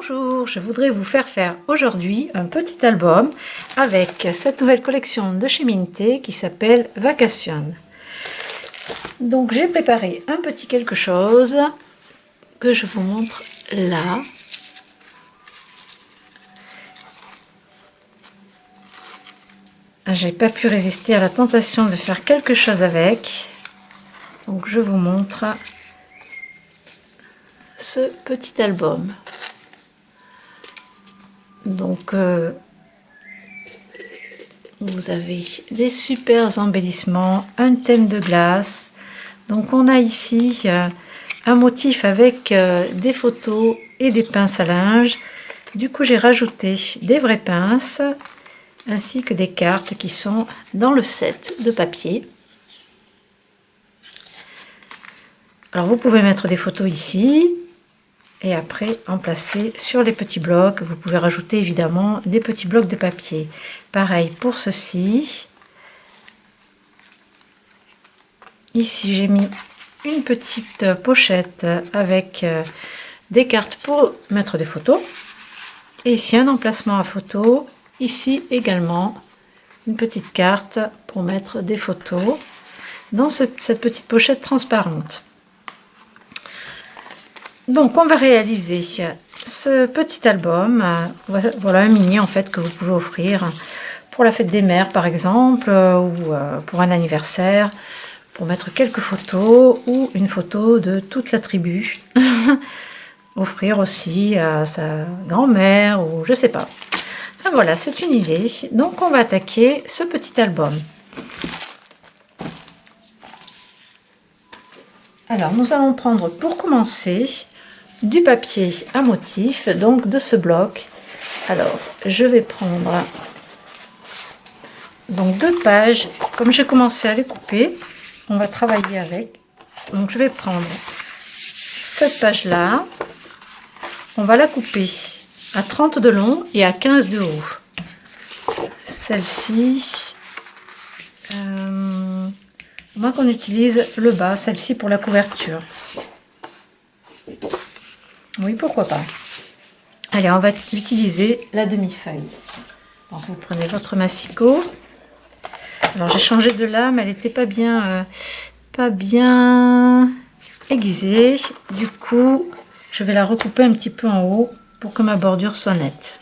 Bonjour, je voudrais vous faire aujourd'hui un petit album avec cette nouvelle collection de chez Minté qui s'appelle Vacation. Donc j'ai préparé un petit quelque chose que je vous montre là. J'ai pas pu résister à la tentation de faire quelque chose avec. Donc je vous montre ce petit album. Donc vous avez des super embellissements, un thème de glace. Donc on a ici un motif avec des photos et des pinces à linge. Du coup j'ai rajouté des vraies pinces ainsi que des cartes qui sont dans le set de papier. Alors vous pouvez mettre des photos ici et après en placer sur les petits blocs. Vous pouvez rajouter évidemment des petits blocs de papier. Pareil pour ceci. Ici j'ai mis une petite pochette avec des cartes pour mettre des photos. Et ici un emplacement à photo. Ici également une petite carte pour mettre des photos dans cette petite pochette transparente. Donc on va réaliser ce petit album. Voilà un mini en fait que vous pouvez offrir pour la fête des mères par exemple, ou pour un anniversaire, pour mettre quelques photos ou une photo de toute la tribu. Offrir aussi à sa grand-mère ou je sais pas. Enfin, voilà, c'est une idée. Donc on va attaquer ce petit album. Alors nous allons prendre pour commencer du papier à motif, donc de ce bloc. Alors je vais prendre donc 2 pages. Comme j'ai commencé à les couper, on va travailler avec. Donc je vais prendre cette page là, on va la couper à 30 de long et à 15 de haut. Celle-ci, moi qu'on utilise le bas, celle-ci pour la couverture. Oui, pourquoi pas. Allez, on va utiliser la demi-feuille. Donc vous prenez votre massicot. Alors j'ai changé de lame, elle n'était pas bien aiguisée. Du coup, je vais la recouper un petit peu en haut pour que ma bordure soit nette.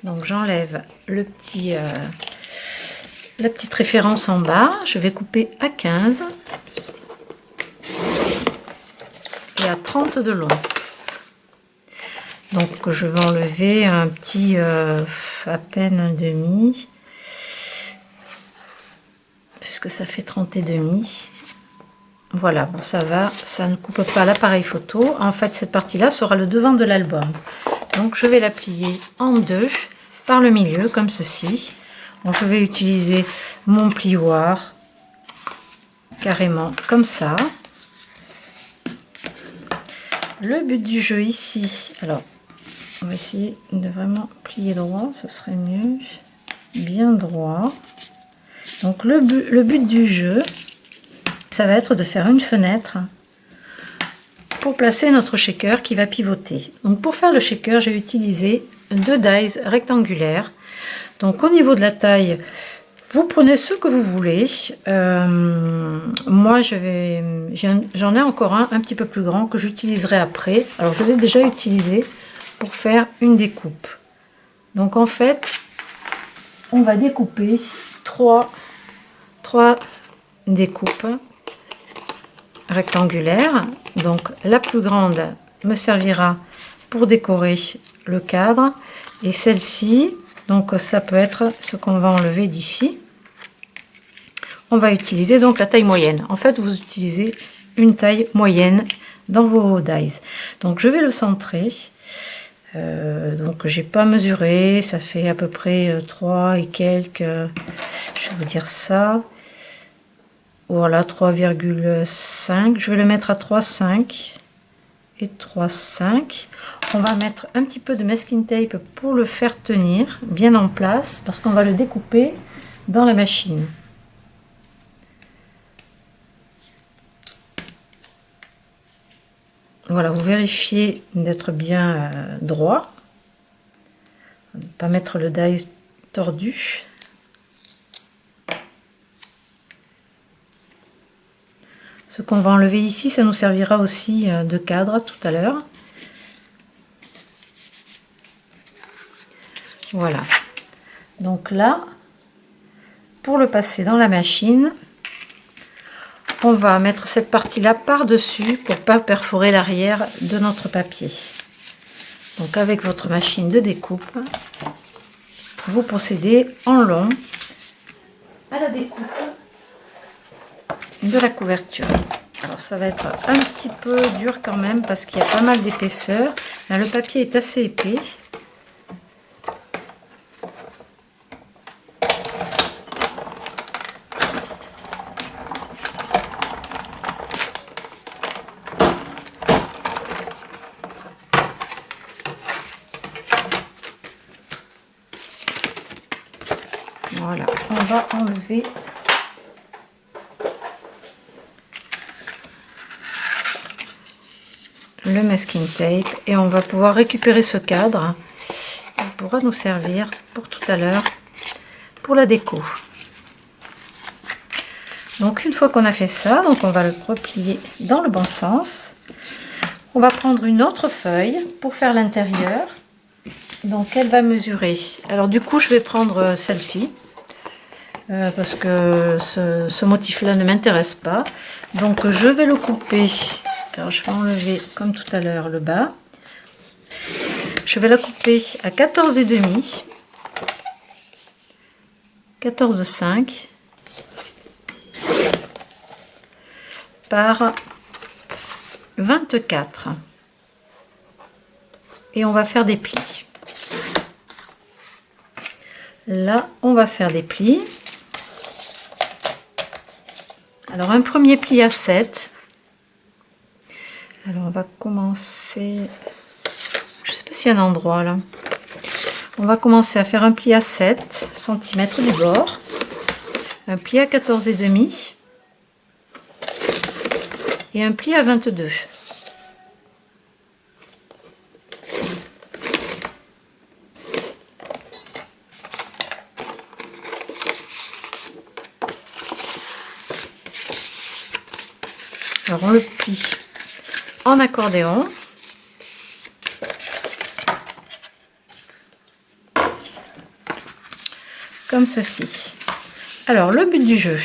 Donc j'enlève la petite référence en bas. Je vais couper à 15 et à 30 de long. Donc je vais enlever un petit à peine un demi, puisque ça fait 30 et demi. Voilà, bon ça va, ça ne coupe pas l'appareil photo. En fait cette partie là sera le devant de l'album. Donc je vais la plier en deux par le milieu comme ceci. Donc je vais utiliser mon plioir carrément comme ça. Le but du jeu ici, alors on va essayer de vraiment plier droit, ce serait mieux, bien droit. Donc le but du jeu, ça va être de faire une fenêtre pour placer notre shaker qui va pivoter. Donc pour faire le shaker, j'ai utilisé 2 dies rectangulaires. Donc au niveau de la taille, vous prenez ce que vous voulez. Moi j'en ai encore un petit peu plus grand que j'utiliserai après. Alors je l'ai déjà utilisé pour faire une découpe. Donc en fait on va découper trois découpes rectangulaires. Donc la plus grande me servira pour décorer le cadre et celle-ci, donc ça peut être ce qu'on va enlever d'ici. On va utiliser donc la taille moyenne. En fait vous utilisez une taille moyenne dans vos dies. Donc je vais le centrer. Donc j'ai pas mesuré, ça fait à peu près 3 et quelques, je vais vous dire ça, voilà 3,5, je vais le mettre à 3,5 et 3,5. On va mettre un petit peu de masking tape pour le faire tenir bien en place parce qu'on va le découper dans la machine. Voilà, vous vérifiez d'être bien droit. Ne pas mettre le die tordu. Ce qu'on va enlever ici, ça nous servira aussi de cadre tout à l'heure. Voilà. Donc là, pour le passer dans la machine, on va mettre cette partie-là par-dessus pour ne pas perforer l'arrière de notre papier. Donc avec votre machine de découpe, vous procédez en long à la découpe de la couverture. Alors ça va être un petit peu dur quand même parce qu'il y a pas mal d'épaisseur. Le papier est assez épais. Voilà, on va enlever le masking tape et on va pouvoir récupérer ce cadre. Il pourra nous servir pour tout à l'heure pour la déco. Donc une fois qu'on a fait ça, donc on va le replier dans le bon sens. On va prendre une autre feuille pour faire l'intérieur. Donc elle va mesurer. Alors du coup je vais prendre celle-ci. Parce que ce motif-là ne m'intéresse pas. Donc je vais le couper. Alors je vais enlever comme tout à l'heure le bas. Je vais la couper à 14,5. 14,5 par 24. Et on va faire des plis. Là, on va faire des plis. Alors un premier pli à 7. Alors on va commencer, je ne sais pas s'il y a un endroit là. On va commencer à faire un pli à 7 cm du bord, un pli à 14,5 et un pli à 22. Alors on le plie en accordéon. Comme ceci. Alors le but du jeu,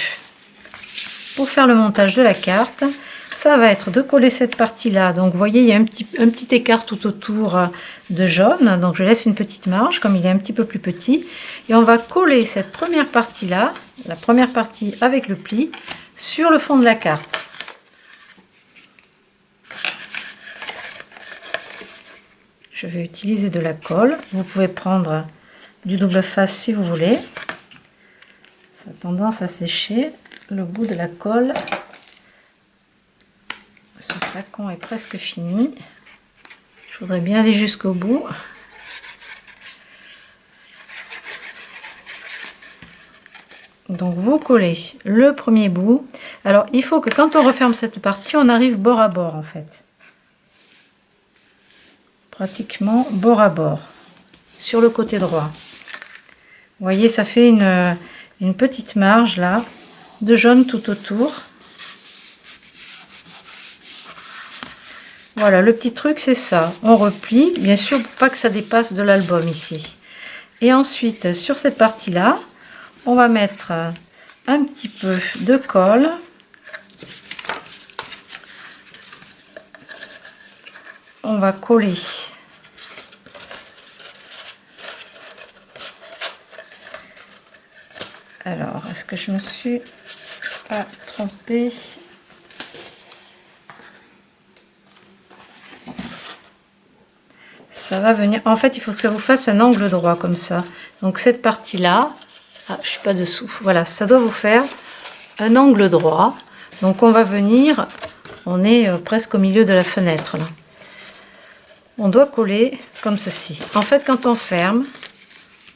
pour faire le montage de la carte, ça va être de coller cette partie là. Donc vous voyez, il y a un petit écart tout autour de jaune. Donc je laisse une petite marge comme il est un petit peu plus petit. Et on va coller cette première partie là, la première partie avec le pli, sur le fond de la carte. Je vais utiliser de la colle. Vous pouvez prendre du double face si vous voulez. Ça a tendance à sécher. Le bout de la colle. Ce flacon est presque fini. Je voudrais bien aller jusqu'au bout. Donc vous collez le premier bout. Alors il faut que quand on referme cette partie, on arrive bord à bord en fait. Pratiquement bord à bord sur le côté droit. Vous voyez, ça fait une petite marge là de jaune tout autour. Voilà, le petit truc c'est ça, on replie, bien sûr pour pas que ça dépasse de l'album ici. Et ensuite sur cette partie là, on va mettre un petit peu de colle. On va coller alors est-ce que je me suis pas trompée? Ça va venir, en fait il faut que ça vous fasse un angle droit comme ça. Donc cette partie là, ah, je suis pas dessous, voilà, ça doit vous faire un angle droit. Donc on va venir, on est presque au milieu de la fenêtre là. On doit coller comme ceci. En fait, quand on ferme,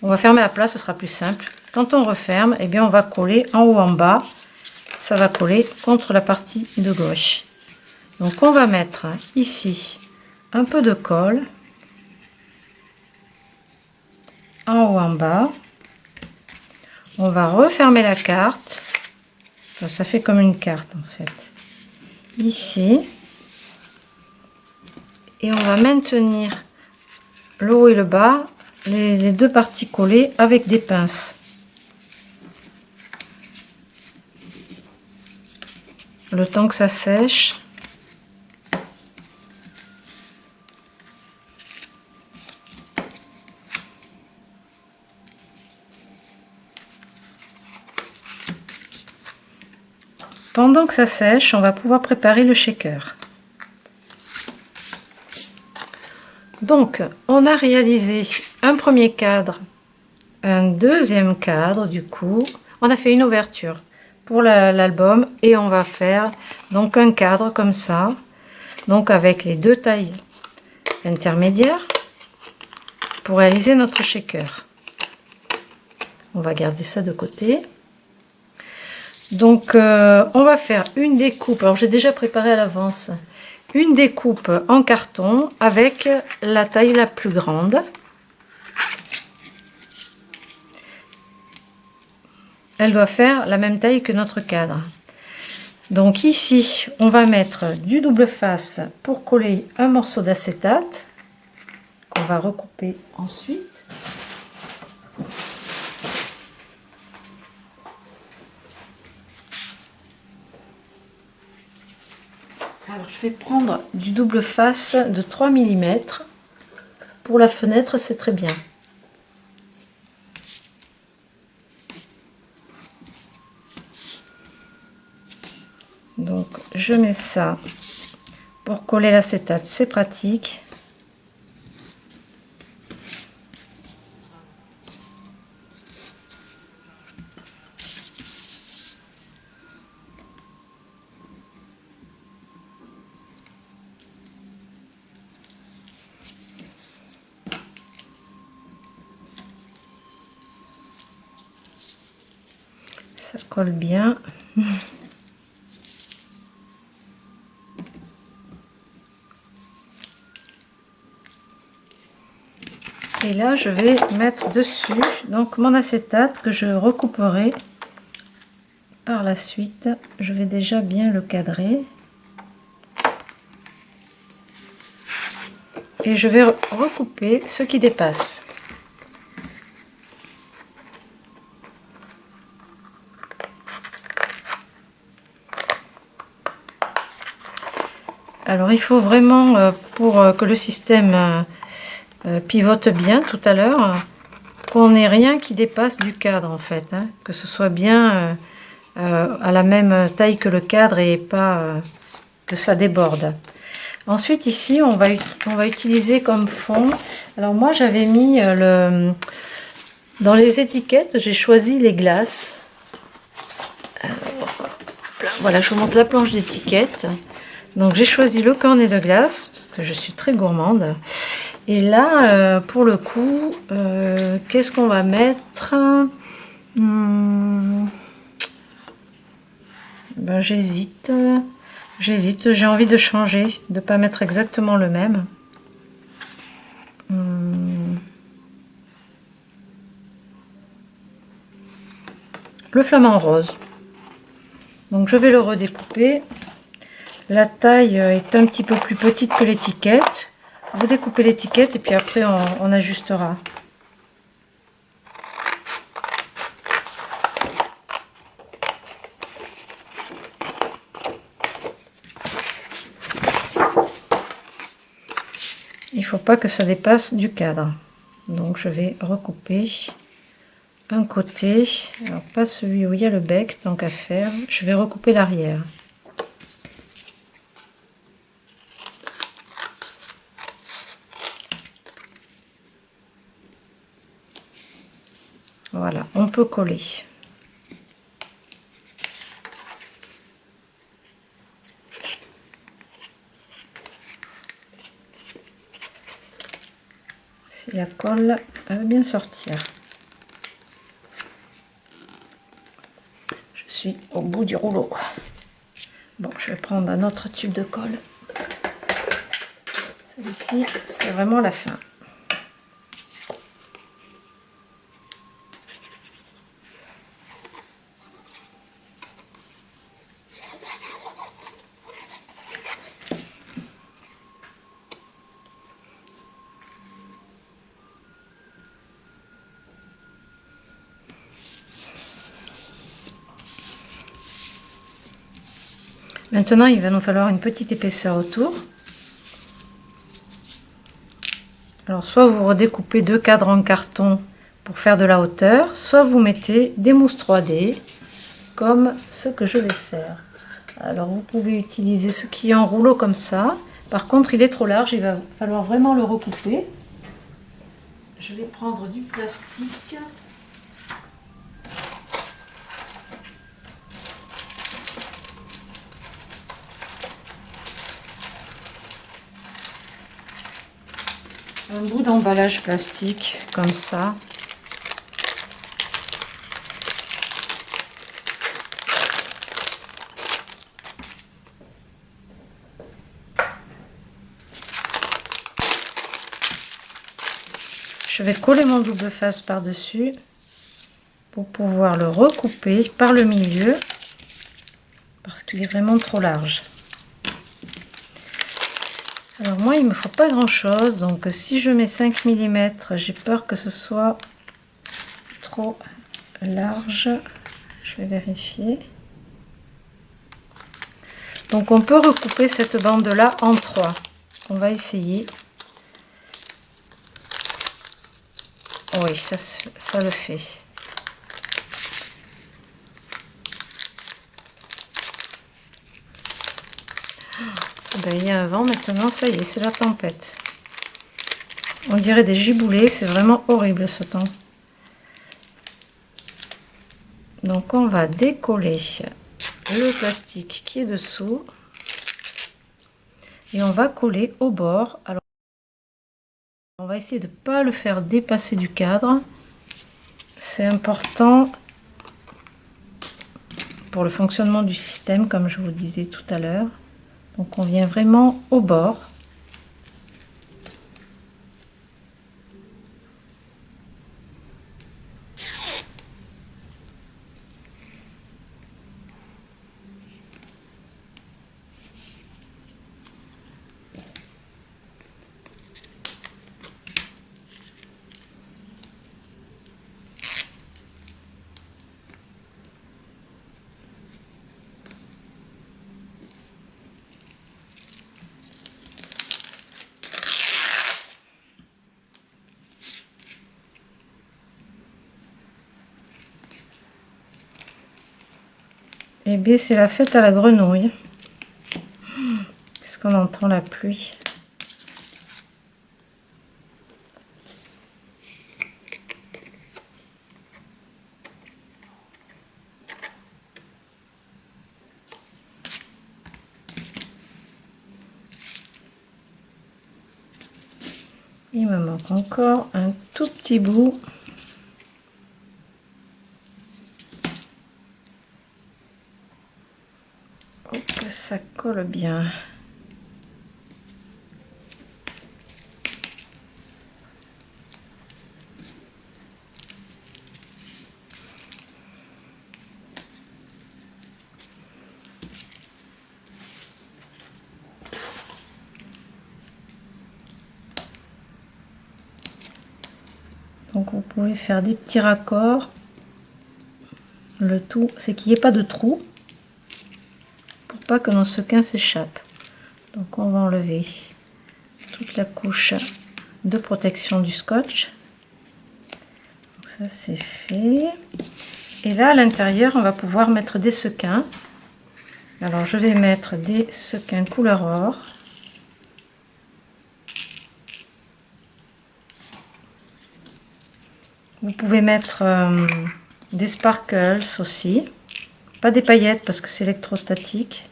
on va fermer à plat, ce sera plus simple. Quand on referme, eh bien, on va coller en haut, en bas. Ça va coller contre la partie de gauche. Donc on va mettre ici un peu de colle en haut en bas. On va refermer la carte. Enfin, ça fait comme une carte en fait. Ici. Et on va maintenir le haut et le bas, les deux parties collées avec des pinces. Le temps que ça sèche. Pendant que ça sèche, on va pouvoir préparer le shaker. Donc, on a réalisé un premier cadre, un deuxième cadre, du coup, on a fait une ouverture pour l'album et on va faire donc un cadre comme ça, donc avec les deux tailles intermédiaires pour réaliser notre shaker. On va garder ça de côté. Donc, on va faire une découpe. Alors, j'ai déjà préparé à l'avance une découpe en carton avec la taille la plus grande. Elle doit faire la même taille que notre cadre. Donc ici, on va mettre du double face pour coller un morceau d'acétate qu'on va recouper ensuite. Alors, je vais prendre du double face de 3 mm. Pour la fenêtre, c'est très bien. Donc, je mets ça pour coller l'acétate, c'est pratique. Ça colle bien. Et là, je vais mettre dessus donc mon acétate que je recouperai par la suite. Je vais déjà bien le cadrer. Et je vais recouper ce qui dépasse. Alors, il faut vraiment, pour que le système pivote bien tout à l'heure, qu'on n'ait rien qui dépasse du cadre en fait, hein, que ce soit bien à la même taille que le cadre et pas que ça déborde. Ensuite ici on va utiliser comme fond, alors moi j'avais mis dans les étiquettes, j'ai choisi les glaces. Alors, voilà, je vous montre la planche d'étiquette. Donc j'ai choisi le cornet de glace parce que je suis très gourmande. Et là, pour le coup, qu'est-ce qu'on va mettre? Ben, j'hésite. J'ai envie de changer, de ne pas mettre exactement le même. Le flamant rose. Donc je vais le redécouper. La taille est un petit peu plus petite que l'étiquette. Vous découpez l'étiquette et puis après on ajustera. Il ne faut pas que ça dépasse du cadre. Donc je vais recouper un côté, alors pas celui où il y a le bec, tant qu'à faire. Je vais recouper l'arrière. Voilà, on peut coller. Si la colle va bien sortir. Je suis au bout du rouleau. Bon, je vais prendre un autre tube de colle. Celui-ci, c'est vraiment la fin. Maintenant, il va nous falloir une petite épaisseur autour. Alors, soit vous redécoupez 2 cadres en carton pour faire de la hauteur, soit vous mettez des mousses 3D, comme ce que je vais faire. Alors, vous pouvez utiliser ce qui est en rouleau comme ça. Par contre, il est trop large, il va falloir vraiment le recouper. Je vais prendre du plastique. Un bout d'emballage plastique comme ça. Je vais coller mon double face par-dessus pour pouvoir le recouper par le milieu parce qu'il est vraiment trop large. Alors moi, il me faut pas grand chose, donc si je mets 5 mm, j'ai peur que ce soit trop large. Je vais vérifier. Donc on peut recouper cette bande là en 3. On va essayer. Oui, ça le fait. Ben, il y a un vent maintenant, ça y est, c'est la tempête. On dirait des giboulées, c'est vraiment horrible ce temps. Donc on va décoller le plastique qui est dessous et on va coller au bord. Alors on va essayer de ne pas le faire dépasser du cadre. C'est important pour le fonctionnement du système, comme je vous le disais tout à l'heure. Donc on vient vraiment au bord. Et bien c'est la fête à la grenouille. Est-ce qu'on entend la pluie? Il me manque encore un tout petit bout. Pour que ça colle bien. Donc vous pouvez faire des petits raccords. Le tout, c'est qu'il n'y ait pas de trou pour pas que nos sequins s'échappent. Donc on va enlever toute la couche de protection du scotch. Donc ça c'est fait. Et là à l'intérieur, on va pouvoir mettre des sequins. Alors je vais mettre des sequins couleur or. Vous pouvez mettre des sparkles aussi, pas des paillettes parce que c'est électrostatique.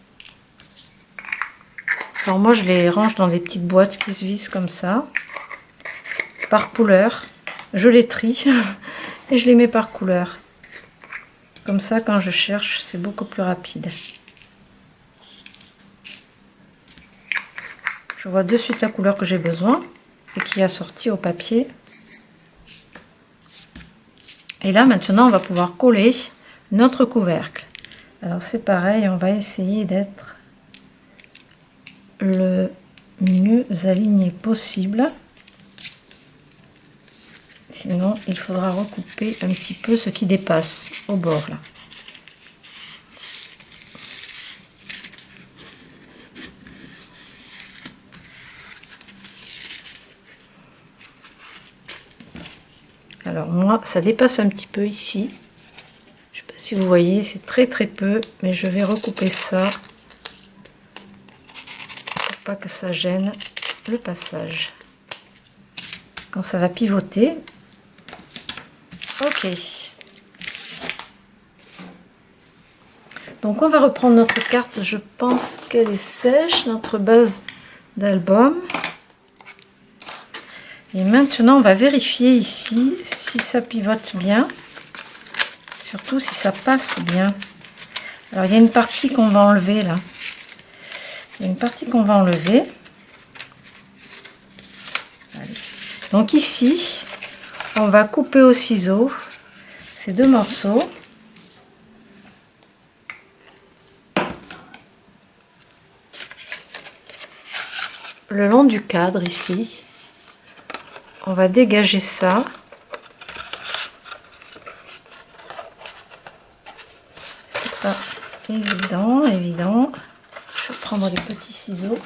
Alors moi je les range dans des petites boîtes qui se vissent comme ça, par couleur. Je les trie et je les mets par couleur. Comme ça quand je cherche c'est beaucoup plus rapide. Je vois de suite la couleur que j'ai besoin et qui est assortie au papier. Et là, maintenant, on va pouvoir coller notre couvercle. Alors, c'est pareil, on va essayer d'être le mieux aligné possible. Sinon, il faudra recouper un petit peu ce qui dépasse au bord, là. Alors moi, ça dépasse un petit peu ici. Je sais pas si vous voyez, c'est très peu, mais je vais recouper ça pour pas que ça gêne le passage. Quand ça va pivoter. Ok. Donc on va reprendre notre carte. Je pense qu'elle est sèche, notre base d'album. Et maintenant, on va vérifier ici si ça pivote bien. Surtout si ça passe bien. Alors, il y a une partie qu'on va enlever là. Il y a une partie qu'on va enlever. Allez. Donc ici, on va couper au ciseau ces deux morceaux. Le long du cadre ici. On va dégager ça. C'est pas évident. Je vais prendre les petits ciseaux.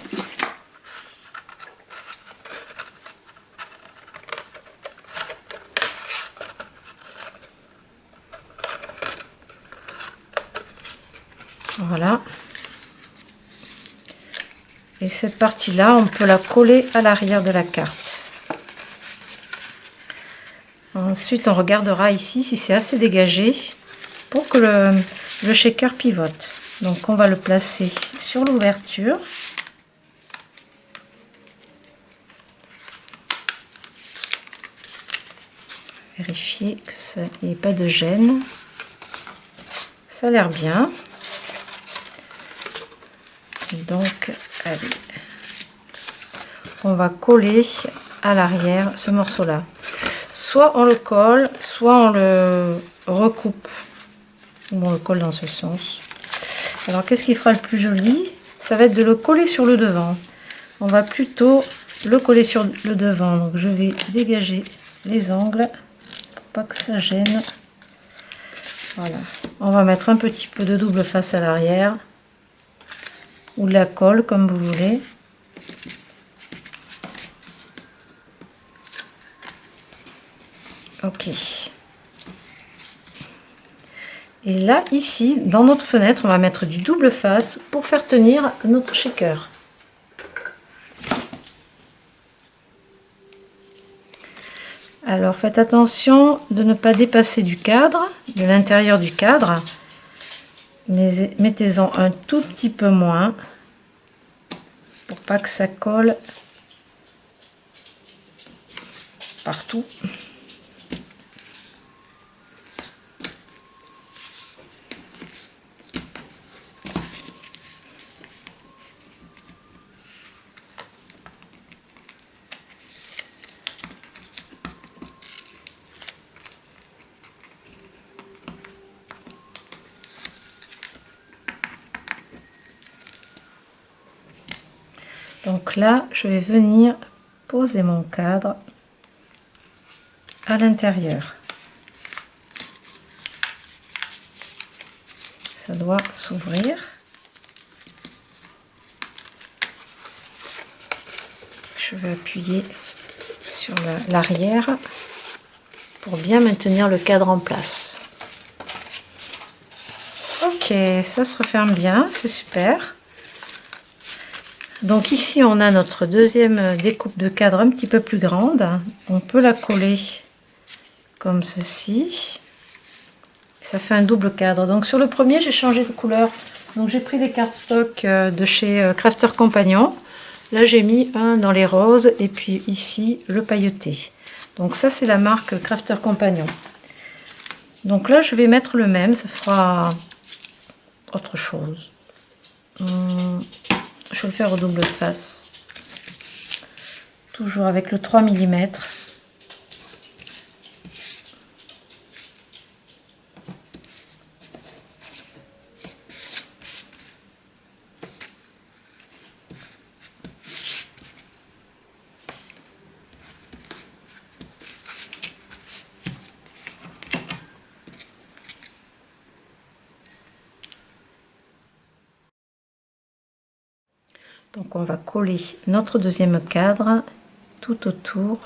Voilà. Et cette partie-là, on peut la coller à l'arrière de la carte. Ensuite, on regardera ici si c'est assez dégagé pour que le shaker pivote. Donc, on va le placer sur l'ouverture. Vérifier que ça n'y ait pas de gêne. Ça a l'air bien. Donc, allez. On va coller à l'arrière ce morceau-là. Soit on le colle, soit on le recoupe. Ou on le colle dans ce sens. Alors, qu'est-ce qui fera le plus joli? Ça va être de le coller sur le devant. On va plutôt le coller sur le devant. Donc, je vais dégager les angles pour pas que ça gêne. Voilà. On va mettre un petit peu de double face à l'arrière. Ou de la colle, comme vous voulez. Ok. Et là, ici, dans notre fenêtre, on va mettre du double face pour faire tenir notre shaker. Alors, faites attention de ne pas dépasser du cadre, de l'intérieur du cadre. Mais mettez-en un tout petit peu moins pour pas que ça colle partout. Donc là, je vais venir poser mon cadre à l'intérieur. Ça doit s'ouvrir. Je vais appuyer sur l'arrière pour bien maintenir le cadre en place. Ok, ça se referme bien, c'est super. Donc ici, on a notre deuxième découpe de cadre un petit peu plus grande. On peut la coller comme ceci. Ça fait un double cadre. Donc sur le premier, j'ai changé de couleur. Donc j'ai pris les cardstock de chez Crafter Compagnon. Là, j'ai mis un dans les roses et puis ici, le pailleté. Donc ça, c'est la marque Crafter Compagnon. Donc là, je vais mettre le même. Ça fera autre chose. Je vais le faire au double face. toujours avec le 3 mm. Donc on va coller notre deuxième cadre tout autour.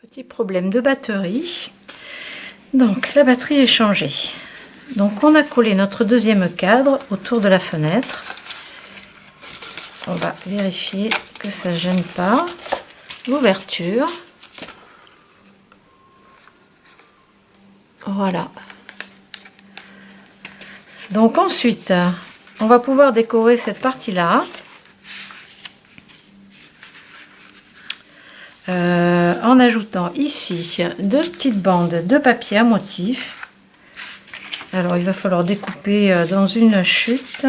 Petit problème de batterie. Donc la batterie est changée. Donc on a collé notre deuxième cadre autour de la fenêtre. On va vérifier que ça ne gêne pas l'ouverture. Voilà. Donc ensuite, on va pouvoir décorer cette partie-là en ajoutant ici deux petites bandes de papier à motif. Alors il va falloir découper dans une chute.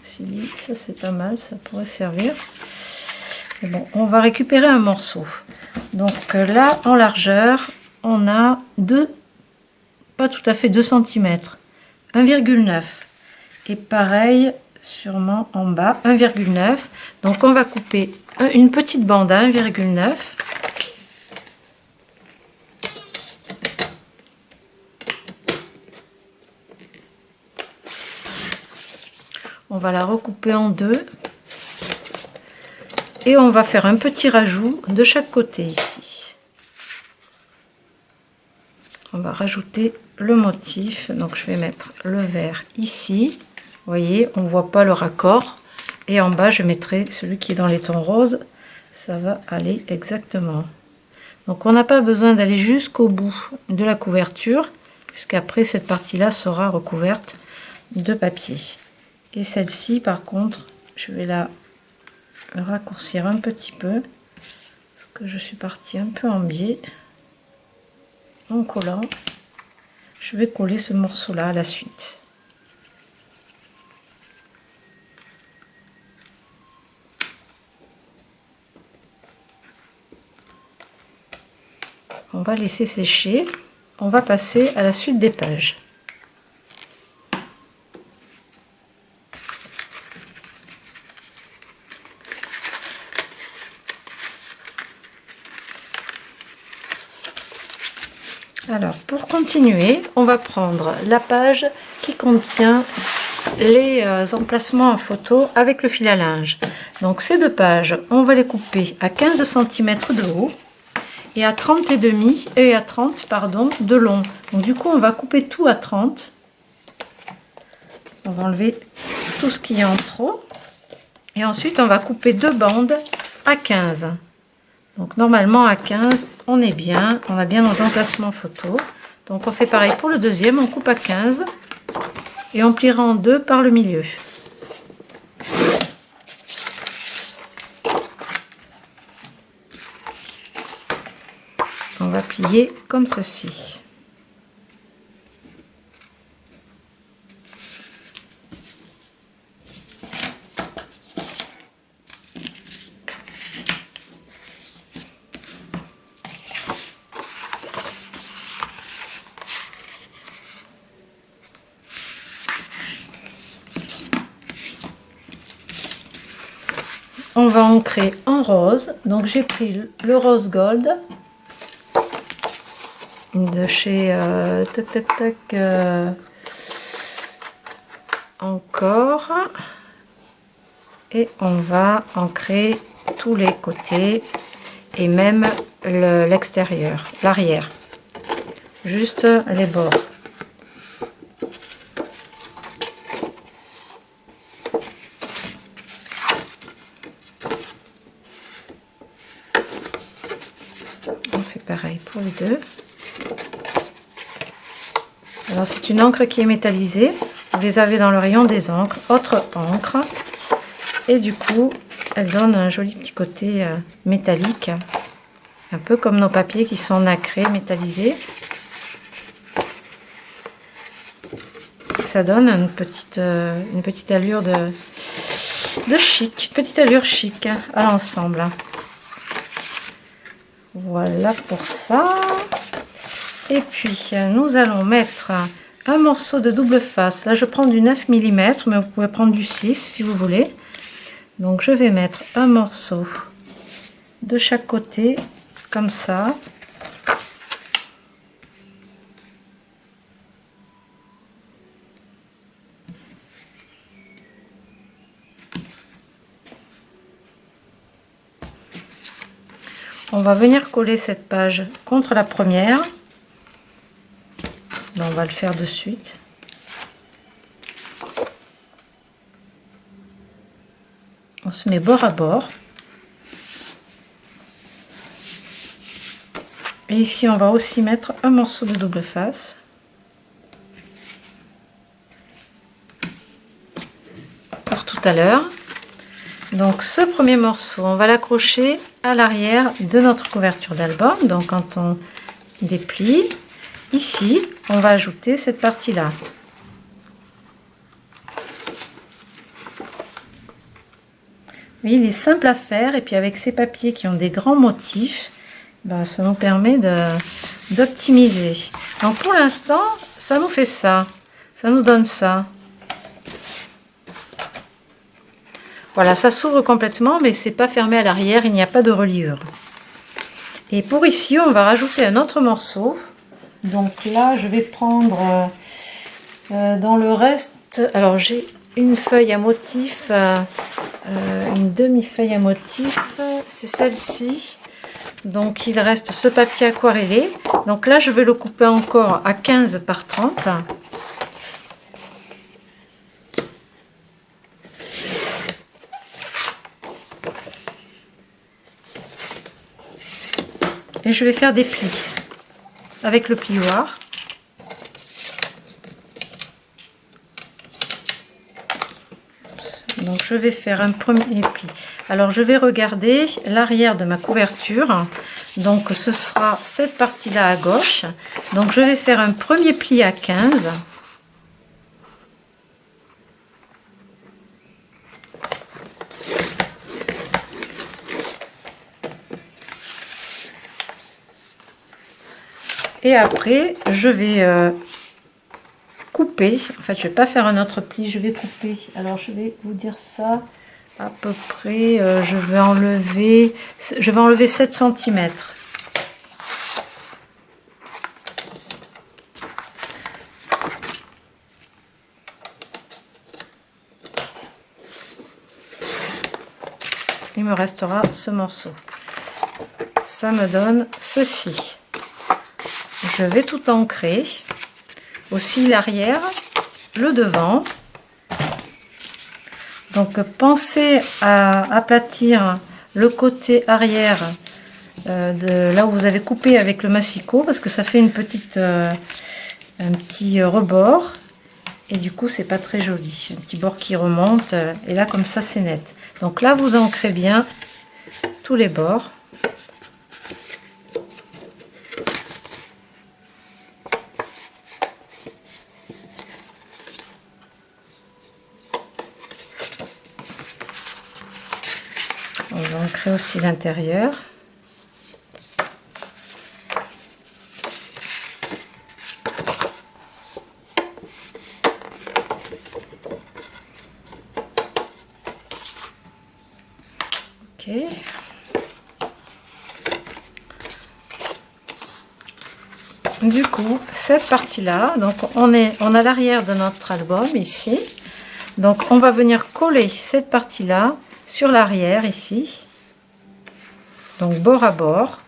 Ceci dit, ça c'est pas mal, ça pourrait servir. Mais bon, on va récupérer un morceau. Donc là, en largeur, on a pas tout à fait 2 cm. 1,9 et pareil sûrement en bas 1,9. Donc on va couper une petite bande à 1,9. On va la recouper en deux et on va faire un petit rajout de chaque côté ici. On va rajouter le motif, donc je vais mettre le vert ici, vous voyez, on voit pas le raccord, et en bas je mettrai celui qui est dans les tons roses, ça va aller exactement. Donc on n'a pas besoin d'aller jusqu'au bout de la couverture, puisqu'après cette partie là sera recouverte de papier. Et celle-ci par contre, je vais la raccourcir un petit peu, parce que je suis partie un peu en biais. En collant, je vais coller ce morceau là à la suite. On va laisser sécher, on va passer à la suite des pages. Alors pour continuer, on va prendre la page qui contient les emplacements en photo avec le fil à linge. Donc ces deux pages, on va les couper à 15 cm de haut et à 30 et demi et à 30 pardon de long. Donc du coup on va couper tout à 30. On va enlever tout ce qui est en trop et ensuite on va couper deux bandes à 15. Donc normalement à 15 on est bien, on a bien nos emplacements photo. Donc on fait pareil pour le deuxième, on coupe à 15 et on pliera en deux par le milieu. On va plier comme ceci. On va ancrer en rose, donc j'ai pris le rose gold de chez encore, et on va ancrer tous les côtés et même l'extérieur, l'arrière, juste les bords. Pareil pour les deux. Alors c'est une encre qui est métallisée, vous les avez dans le rayon des encres, autre encre, et du coup elle donne un joli petit côté métallique, un peu comme nos papiers qui sont nacrés, métallisés. Ça donne une petite allure de chic, petite allure chic à l'ensemble. Voilà pour ça. Et puis nous allons mettre un morceau de double face. Là je prends du 9 mm, mais vous pouvez prendre du 6 si vous voulez. Donc je vais mettre un morceau de chaque côté, comme ça. On va venir coller cette page contre la première. Ben, on va le faire de suite. On se met bord à bord. Et ici, on va aussi mettre un morceau de double face. Pour tout à l'heure. Donc ce premier morceau, on va l'accrocher à l'arrière de notre couverture d'album. Donc quand on déplie, ici, on va ajouter cette partie-là. Il est simple à faire et puis avec ces papiers qui ont des grands motifs, ben, ça nous permet d'optimiser. Donc pour l'instant, ça nous fait ça. Ça nous donne ça. Voilà, ça s'ouvre complètement, mais c'est pas fermé à l'arrière, il n'y a pas de reliure. Et pour ici, on va rajouter un autre morceau. Donc là, je vais prendre dans le reste. Alors j'ai une feuille à motif, une demi-feuille à motif, c'est celle-ci. Donc il reste ce papier aquarellé. Donc là, je vais le couper encore à 15 par 30. Et je vais faire des plis avec le plioir. Donc je vais faire un premier pli. Alors je vais regarder l'arrière de ma couverture. Donc ce sera cette partie-là à gauche. Donc je vais faire un premier pli à 15. Et après, je vais couper. En fait, je vais pas faire un autre pli, je vais couper. Alors, je vais vous dire ça à peu près. Je vais enlever 7 cm. Il me restera ce morceau. Ça me donne ceci. Je vais tout ancrer, aussi l'arrière, le devant. Donc pensez à aplatir le côté arrière de là où vous avez coupé avec le massicot, parce que ça fait un petit rebord et du coup c'est pas très joli, un petit bord qui remonte et là comme ça c'est net. Donc là vous ancrez bien tous les bords. On va ancrer aussi l'intérieur. Ok. Du coup, cette partie-là, donc on a l'arrière de notre album ici. Donc on va venir coller cette partie-là sur l'arrière ici, donc bord à bord,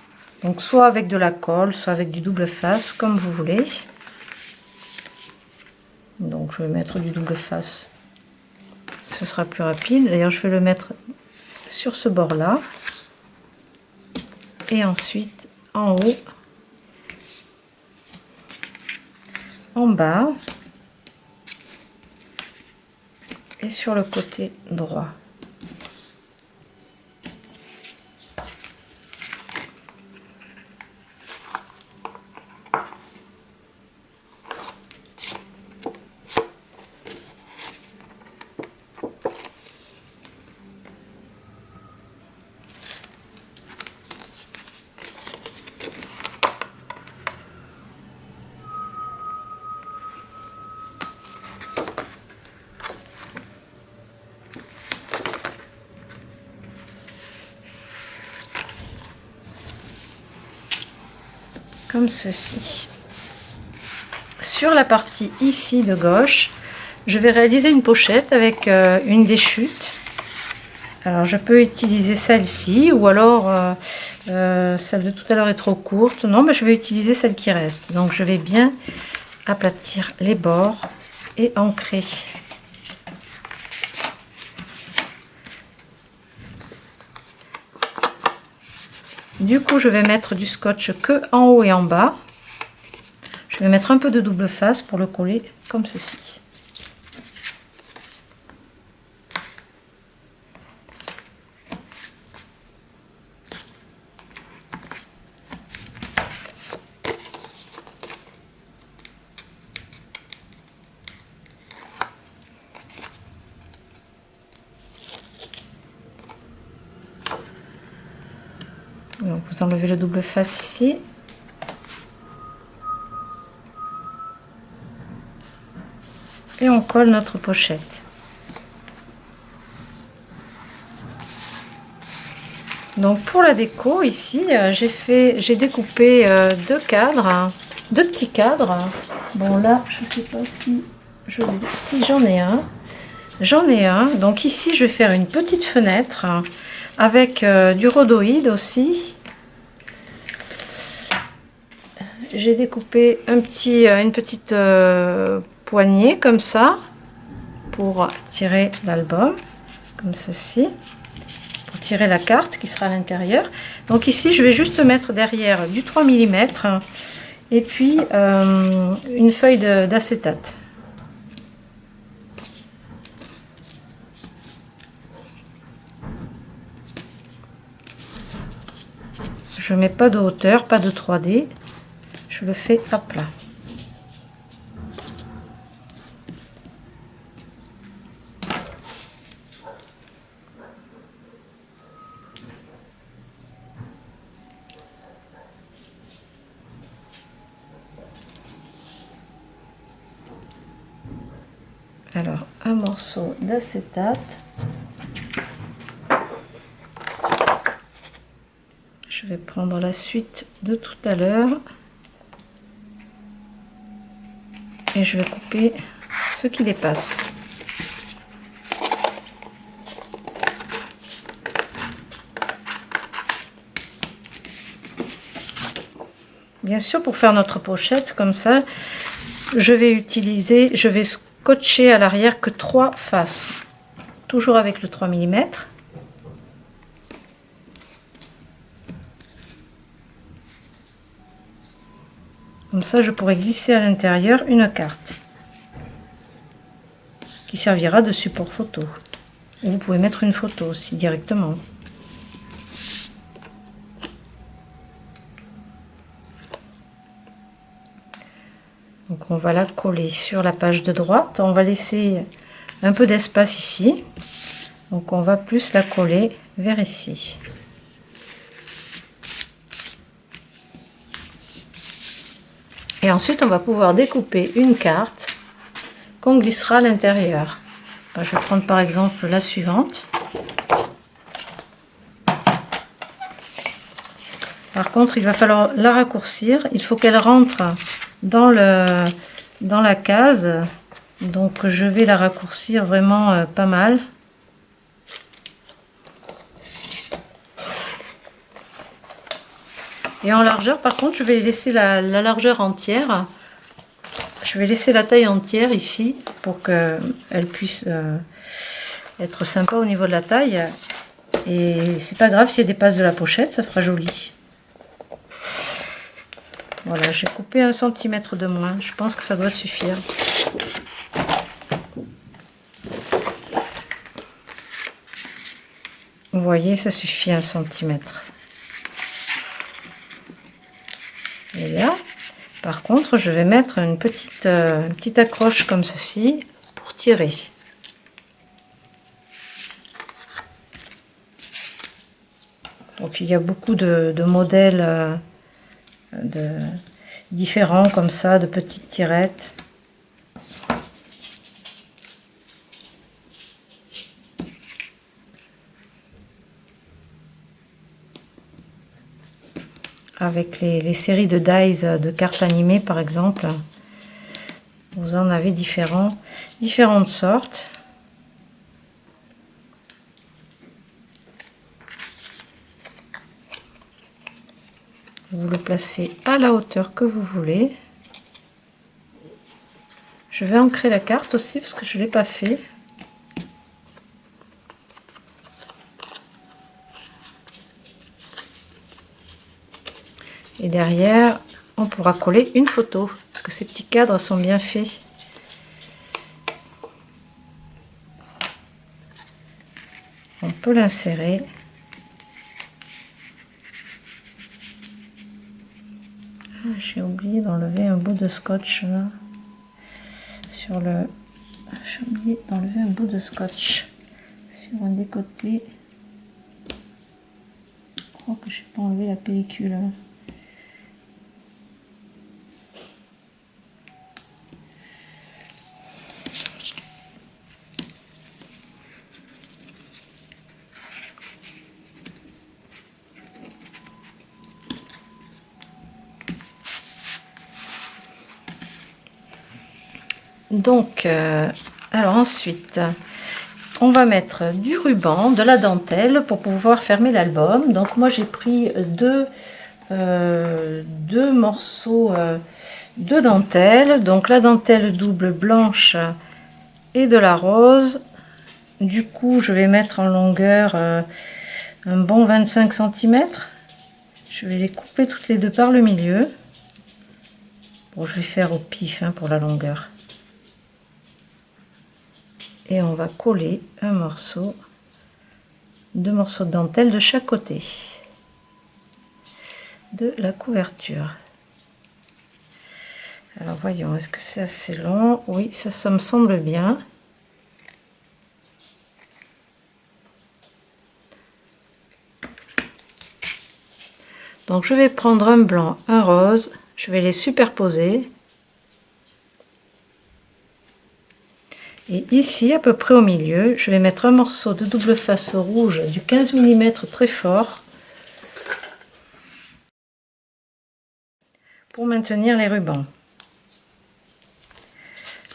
donc soit avec de la colle, soit avec du double face, comme vous voulez. Donc je vais mettre du double face, ce sera plus rapide. D'ailleurs je vais le mettre sur ce bord là et ensuite en haut, en bas et sur le côté droit. comme ceci. Sur la partie ici de gauche, je vais réaliser une pochette avec une déchute. Alors je peux utiliser celle-ci ou alors celle de tout à l'heure est trop courte. Non, mais je vais utiliser celle qui reste. Donc je vais bien aplatir les bords et ancrer. Du coup, je vais mettre du scotch que en haut et en bas. Je vais mettre un peu de double face pour le coller comme ceci. Donc vous enlevez le double face ici. Et on colle notre pochette. Donc pour la déco ici, j'ai découpé deux cadres, deux petits cadres. Bon là, je sais pas si j'en ai un. J'en ai un. Donc ici, je vais faire une petite fenêtre avec du rhodoïde aussi. J'ai découpé une petite poignée comme ça pour tirer l'album, comme ceci, pour tirer la carte qui sera à l'intérieur. Donc ici, je vais juste mettre derrière du 3 mm et puis une feuille d'acétate. Je mets pas de hauteur, pas de 3D. Je le fais à plat. Alors, un morceau d'acétate. Je vais prendre la suite de tout à l'heure. Et je vais couper ce qui dépasse. Bien sûr, pour faire notre pochette comme ça, je vais scotcher à l'arrière que 3 faces. Toujours avec le 3 mm. Comme ça, je pourrai glisser à l'intérieur une carte qui servira de support photo. Vous pouvez mettre une photo aussi directement. Donc on va la coller sur la page de droite. On va laisser un peu d'espace ici. Donc on va plus la coller vers ici. Et ensuite, on va pouvoir découper une carte qu'on glissera à l'intérieur. Je vais prendre par exemple la suivante. Par contre, il va falloir la raccourcir. Il faut qu'elle rentre dans la case. Donc, je vais la raccourcir vraiment pas mal. Et en largeur, par contre, je vais laisser la largeur entière. Je vais laisser la taille entière ici pour qu'elle puisse être sympa au niveau de la taille. Et c'est pas grave si elle dépasse de la pochette, ça fera joli. Voilà, j'ai coupé 1 cm de moins. Je pense que ça doit suffire. Vous voyez, ça suffit 1 cm. Et là, par contre, je vais mettre une petite accroche comme ceci pour tirer. Donc il y a beaucoup de modèles différents comme ça, de petites tirettes. avec les séries de dies de cartes animées par exemple. Vous en avez différentes sortes. Vous le placez à la hauteur que vous voulez. Je vais ancrer la carte aussi parce que je ne l'ai pas fait. Et derrière, on pourra coller une photo parce que ces petits cadres sont bien faits. On peut l'insérer. Ah, j'ai oublié d'enlever un bout de scotch là. Sur le... J'ai oublié d'enlever un bout de scotch sur un des côtés. Je crois que j'ai pas enlevé la pellicule. Donc, alors ensuite, on va mettre du ruban, de la dentelle pour pouvoir fermer l'album. Donc moi j'ai pris deux morceaux de dentelle. Donc la dentelle double blanche et de la rose. Du coup, je vais mettre en longueur un bon 25 cm. Je vais les couper toutes les deux par le milieu. Bon, je vais faire au pif hein, pour la longueur. Et on va coller deux morceaux de dentelle de chaque côté de la couverture. Alors voyons, est-ce que c'est assez long? Oui, ça me semble bien. Donc je vais prendre un blanc, un rose, je vais les superposer. Et ici, à peu près au milieu, je vais mettre un morceau de double face rouge du 15 mm très fort pour maintenir les rubans.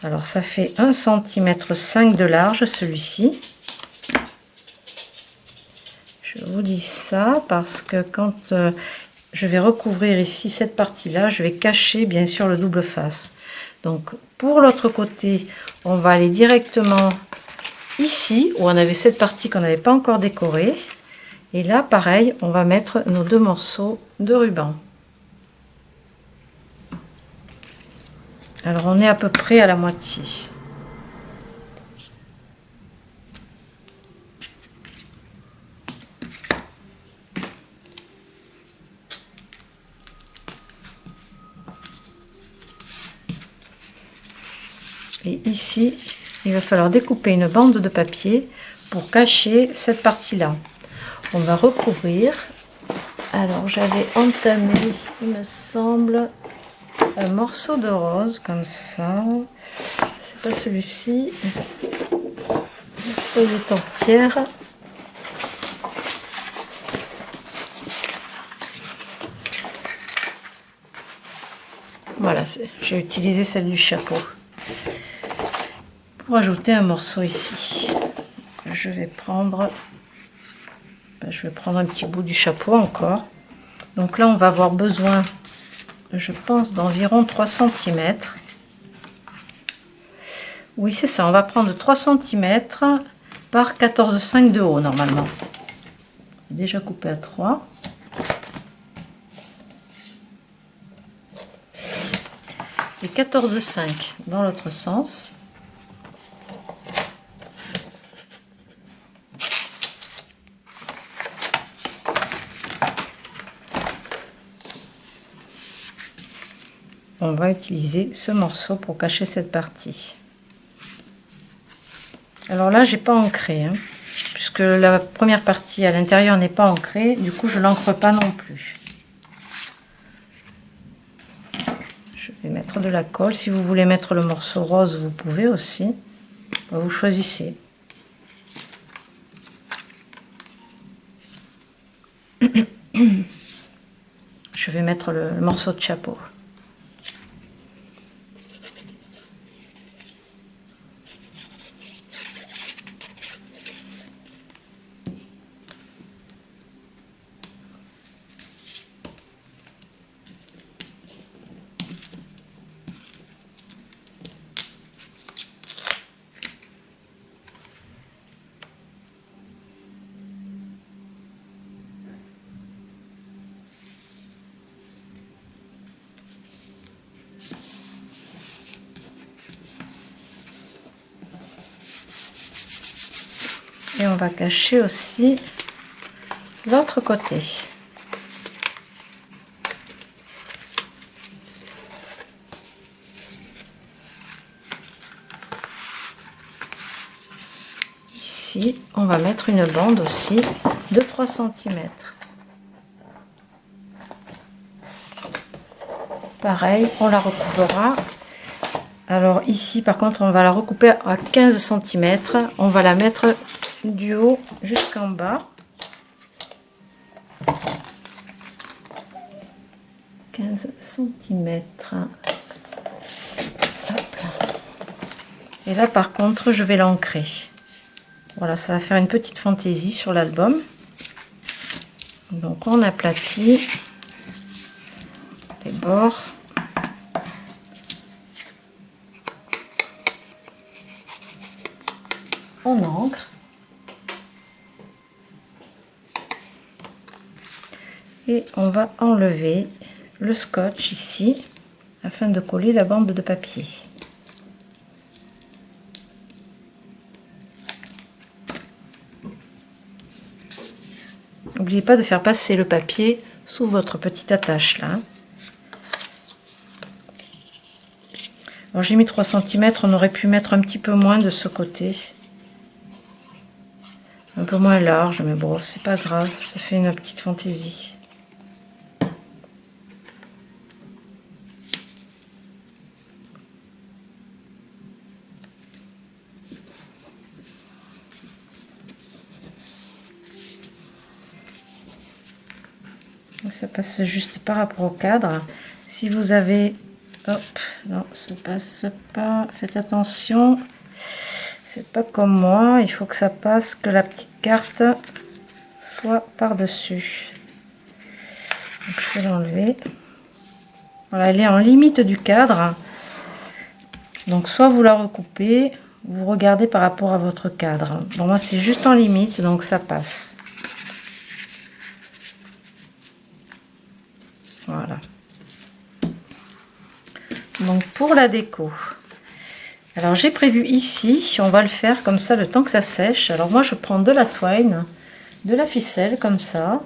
Alors ça fait 1,5 cm de large celui-ci. Je vous dis ça parce que quand je vais recouvrir ici cette partie-là, je vais cacher bien sûr le double face. Donc pour l'autre côté, on va aller directement ici où on avait cette partie qu'on n'avait pas encore décorée. Et là, pareil, on va mettre nos deux morceaux de ruban. Alors on est à peu près à la moitié. Et ici, il va falloir découper une bande de papier pour cacher cette partie-là. On va recouvrir. Alors, j'avais entamé, il me semble, un morceau de rose, comme ça. C'est pas celui-ci. La feuille est entière. Voilà, j'ai utilisé celle du chapeau. Pour ajouter un morceau ici. Je vais prendre un petit bout du chapeau encore. Donc là, on va avoir besoin, je pense, d'environ 3 cm. Oui, c'est ça. On va prendre 3 cm par 14,5 de haut, normalement. Déjà coupé à 3. Et 14,5 dans l'autre sens. On va utiliser ce morceau pour cacher cette partie. Alors là, j'ai pas ancré, hein, puisque la première partie à l'intérieur n'est pas ancrée, du coup je l'encre pas non plus. Je vais mettre de la colle. Si vous voulez mettre le morceau rose, vous pouvez aussi. Vous choisissez. Je vais mettre le morceau de chapeau. Et on va cacher aussi l'autre côté. Ici, on va mettre une bande aussi de 3 cm. Pareil, on la recoupera. Alors ici, par contre, on va la recouper à 15 cm. On va la mettre du haut jusqu'en bas. 15 cm. Et là, par contre, je vais l'ancrer. Voilà, ça va faire une petite fantaisie sur l'album. Donc, on aplatit les bords. On ancre. Et on va enlever le scotch ici afin de coller la bande de papier. N'oubliez pas de faire passer le papier sous votre petite attache là. Alors j'ai mis 3 cm, on aurait pu mettre un petit peu moins de ce côté. Un peu moins large, mais bon, c'est pas grave, ça fait une petite fantaisie. Ça passe juste par rapport au cadre. Si vous avez, hop, non, ça passe pas, faites attention, faites pas comme moi, il faut que ça passe, que la petite carte soit par dessus. Donc je vais l'enlever. Voilà, elle est en limite du cadre, donc soit vous la recoupez, vous regardez par rapport à votre cadre. Bon, moi c'est juste en limite, donc ça passe. Voilà. Donc pour la déco, alors j'ai prévu ici, on va le faire comme ça le temps que ça sèche. Alors moi je prends de la twine, de la ficelle comme ça,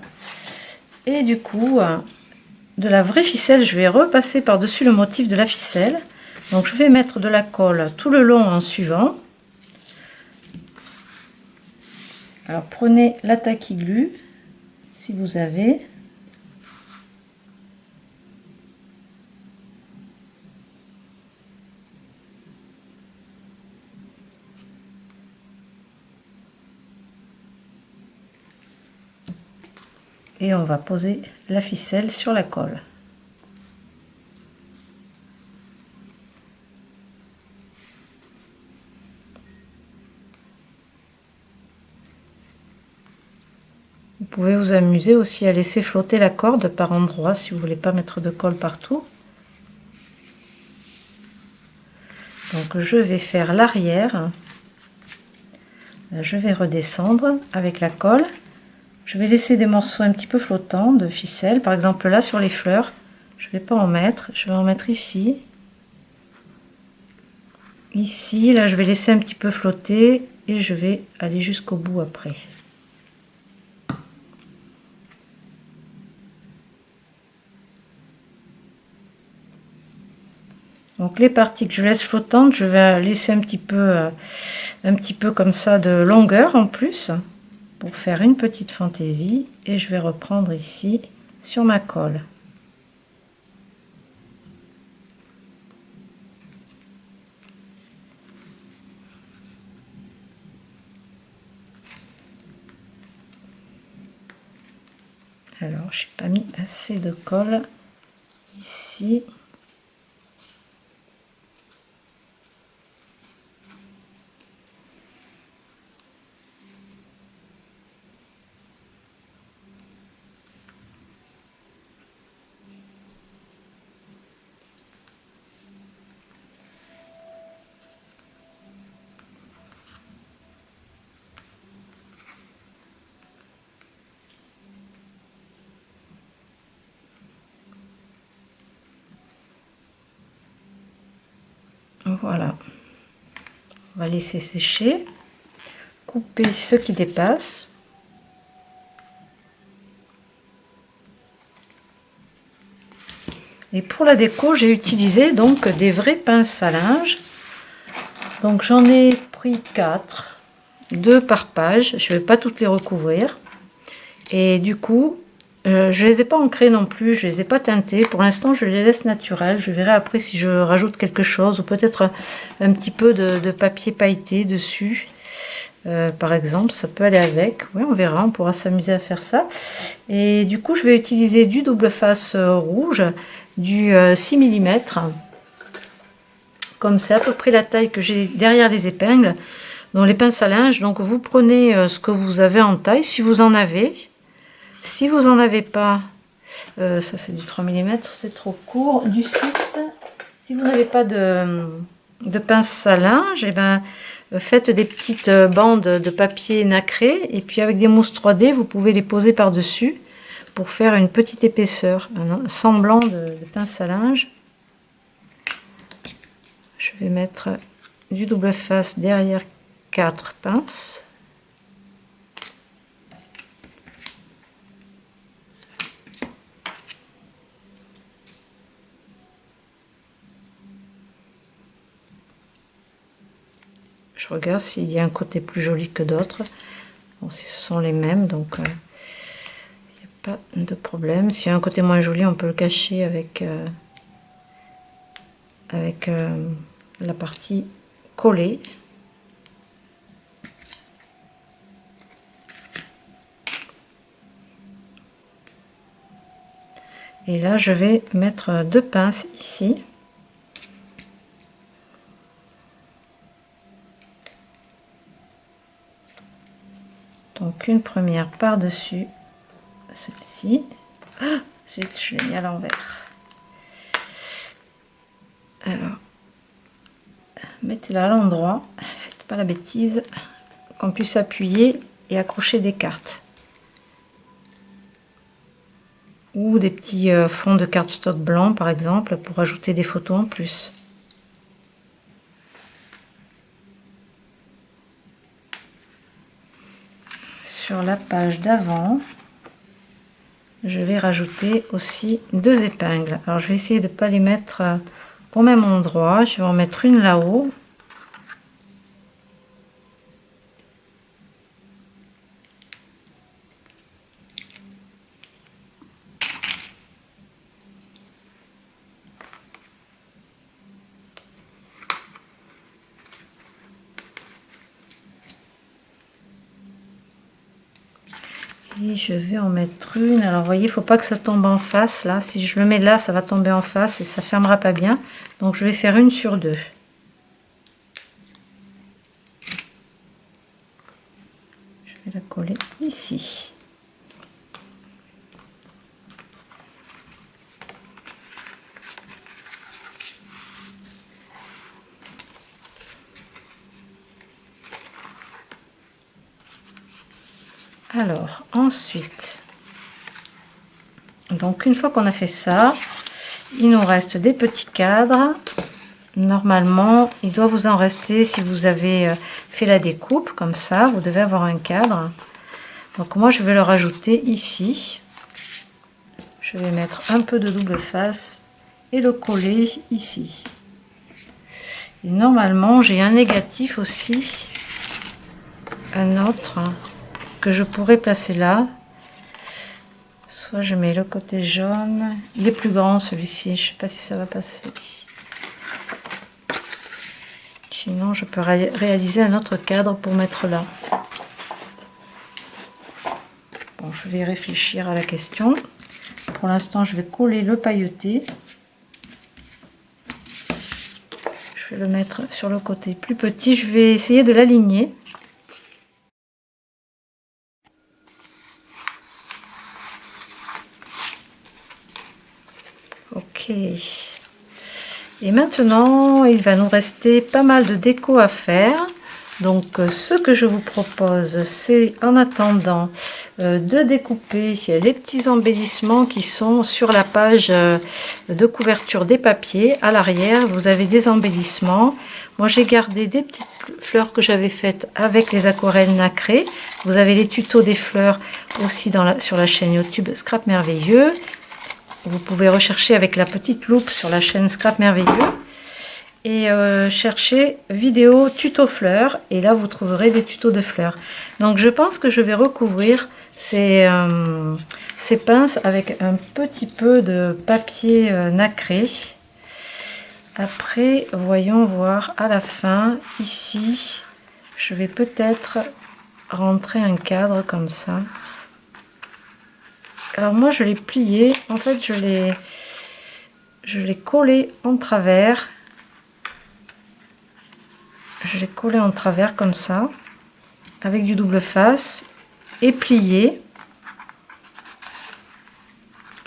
et du coup de la vraie ficelle, je vais repasser par dessus le motif de la ficelle. Donc je vais mettre de la colle tout le long en suivant. Alors prenez la tacky glue si vous avez. Et on va poser la ficelle sur la colle. Vous pouvez vous amuser aussi à laisser flotter la corde par endroits si vous voulez pas mettre de colle partout. Donc je vais faire l'arrière. Je vais redescendre avec la colle. Je vais laisser des morceaux un petit peu flottants de ficelle. Par exemple là sur les fleurs, je vais pas en mettre. Je vais en mettre ici. Ici, là je vais laisser un petit peu flotter et je vais aller jusqu'au bout après. Donc les parties que je laisse flottantes, je vais laisser un petit peu comme ça de longueur en plus pour faire une petite fantaisie, et je vais reprendre ici sur ma colle. Alors j'ai pas mis assez de colle, ici. Voilà, on va laisser sécher, couper ce qui dépasse. Et pour la déco, j'ai utilisé donc des vraies pinces à linge. Donc j'en ai pris 4, 2 par page, je ne vais pas toutes les recouvrir. Et du coup, je les ai pas ancrées non plus, je les ai pas teintées. Pour l'instant, je les laisse naturelles. Je verrai après si je rajoute quelque chose ou peut-être un petit peu de papier pailleté dessus. Par exemple, ça peut aller avec. Oui, on verra, on pourra s'amuser à faire ça. Et du coup, je vais utiliser du double face rouge, du 6 mm. Comme c'est à peu près la taille que j'ai derrière les épingles. Donc les pinces à linge, donc vous prenez ce que vous avez en taille, si vous en avez. Si vous n'en avez pas, ça c'est du 3 mm, c'est trop court, du 6. Si vous n'avez pas de pince à linge, et ben, faites des petites bandes de papier nacré. Et puis avec des mousses 3D, vous pouvez les poser par-dessus pour faire une petite épaisseur, un semblant de pince à linge. Je vais mettre du double face derrière 4 pinces. Je regarde s'il y a un côté plus joli que d'autres. Bon, si ce sont les mêmes, donc il n'y a pas de problème. S'il y a un côté moins joli, on peut le cacher avec, la partie collée. Et là, je vais mettre 2 pinces ici. Donc une première par-dessus celle-ci. Ah, zut, je l'ai mis à l'envers. Alors, mettez-la à l'endroit, faites pas la bêtise, qu'on puisse appuyer et accrocher des cartes. Ou des petits fonds de cardstock blanc par exemple, pour ajouter des photos en plus. Sur la page d'avant, je vais rajouter aussi 2 épingles. Alors je vais essayer de ne pas les mettre au même endroit, je vais en mettre une là-haut. Et je vais en mettre une. Alors, vous voyez, il ne faut pas que ça tombe en face. Là, si je le mets là, ça va tomber en face et ça fermera pas bien. Donc, je vais faire une sur 2. Je vais la coller ici. Alors, ensuite, donc une fois qu'on a fait ça, il nous reste des petits cadres. Normalement, il doit vous en rester, si vous avez fait la découpe, comme ça, vous devez avoir un cadre. Donc moi, je vais le rajouter ici. Je vais mettre un peu de double face et le coller ici. Et normalement, j'ai un négatif aussi, un autre, que je pourrais placer là. Soit je mets le côté jaune, il est plus grand celui-ci, je sais pas si ça va passer. Sinon je peux réaliser un autre cadre pour mettre là. Bon, je vais réfléchir à la question. Pour l'instant je vais coller le pailleté. Je vais le mettre sur le côté plus petit. Je vais essayer de l'aligner. Ok. Et maintenant, il va nous rester pas mal de déco à faire. Donc, ce que je vous propose, c'est en attendant de découper les petits embellissements qui sont sur la page de couverture des papiers. À l'arrière, vous avez des embellissements. Moi, j'ai gardé des petites fleurs que j'avais faites avec les aquarelles nacrées. Vous avez les tutos des fleurs aussi sur la chaîne YouTube Scrap Merveilleux. Vous pouvez rechercher avec la petite loupe sur la chaîne Scrap Merveilleux et chercher vidéo tuto fleurs, et là vous trouverez des tutos de fleurs. Donc je pense que je vais recouvrir ces pinces avec un petit peu de papier nacré. Après, voyons voir à la fin. Ici, je vais peut-être rentrer un cadre comme ça. Alors moi je l'ai plié, en fait je l'ai collé en travers. Je l'ai collé en travers comme ça, avec du double face, et plié.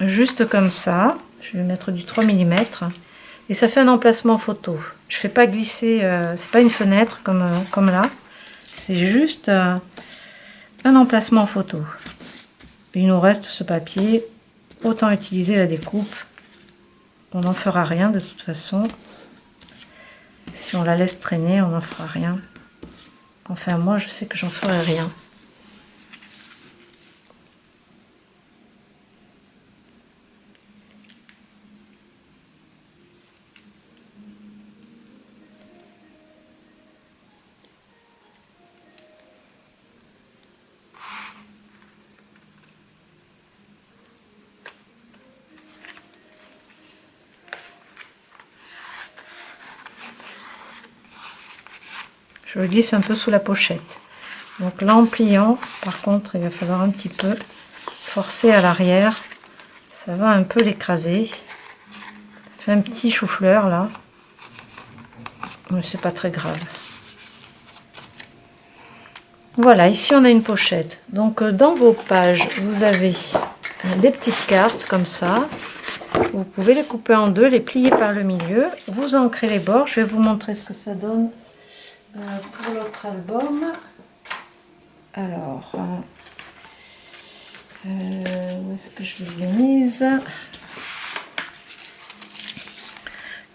Juste comme ça. Je vais mettre du 3 mm. Et ça fait un emplacement photo. Je ne fais pas glisser, c'est pas une fenêtre comme là. C'est juste un emplacement photo. Il nous reste ce papier. Autant utiliser la découpe. On n'en fera rien de toute façon. Si on la laisse traîner, on n'en fera rien. Enfin, moi, je sais que j'en ferai rien. Je le glisse un peu sous la pochette. Donc là, en pliant, par contre, il va falloir un petit peu forcer à l'arrière. Ça va un peu l'écraser. Fait un petit chou-fleur là. Mais c'est pas très grave. Voilà, ici on a une pochette. Donc dans vos pages, vous avez des petites cartes comme ça. Vous pouvez les couper en deux, les plier par le milieu. Vous ancrez les bords. Je vais vous montrer ce que ça donne pour l'autre album. Alors, où est-ce que je les ai mises?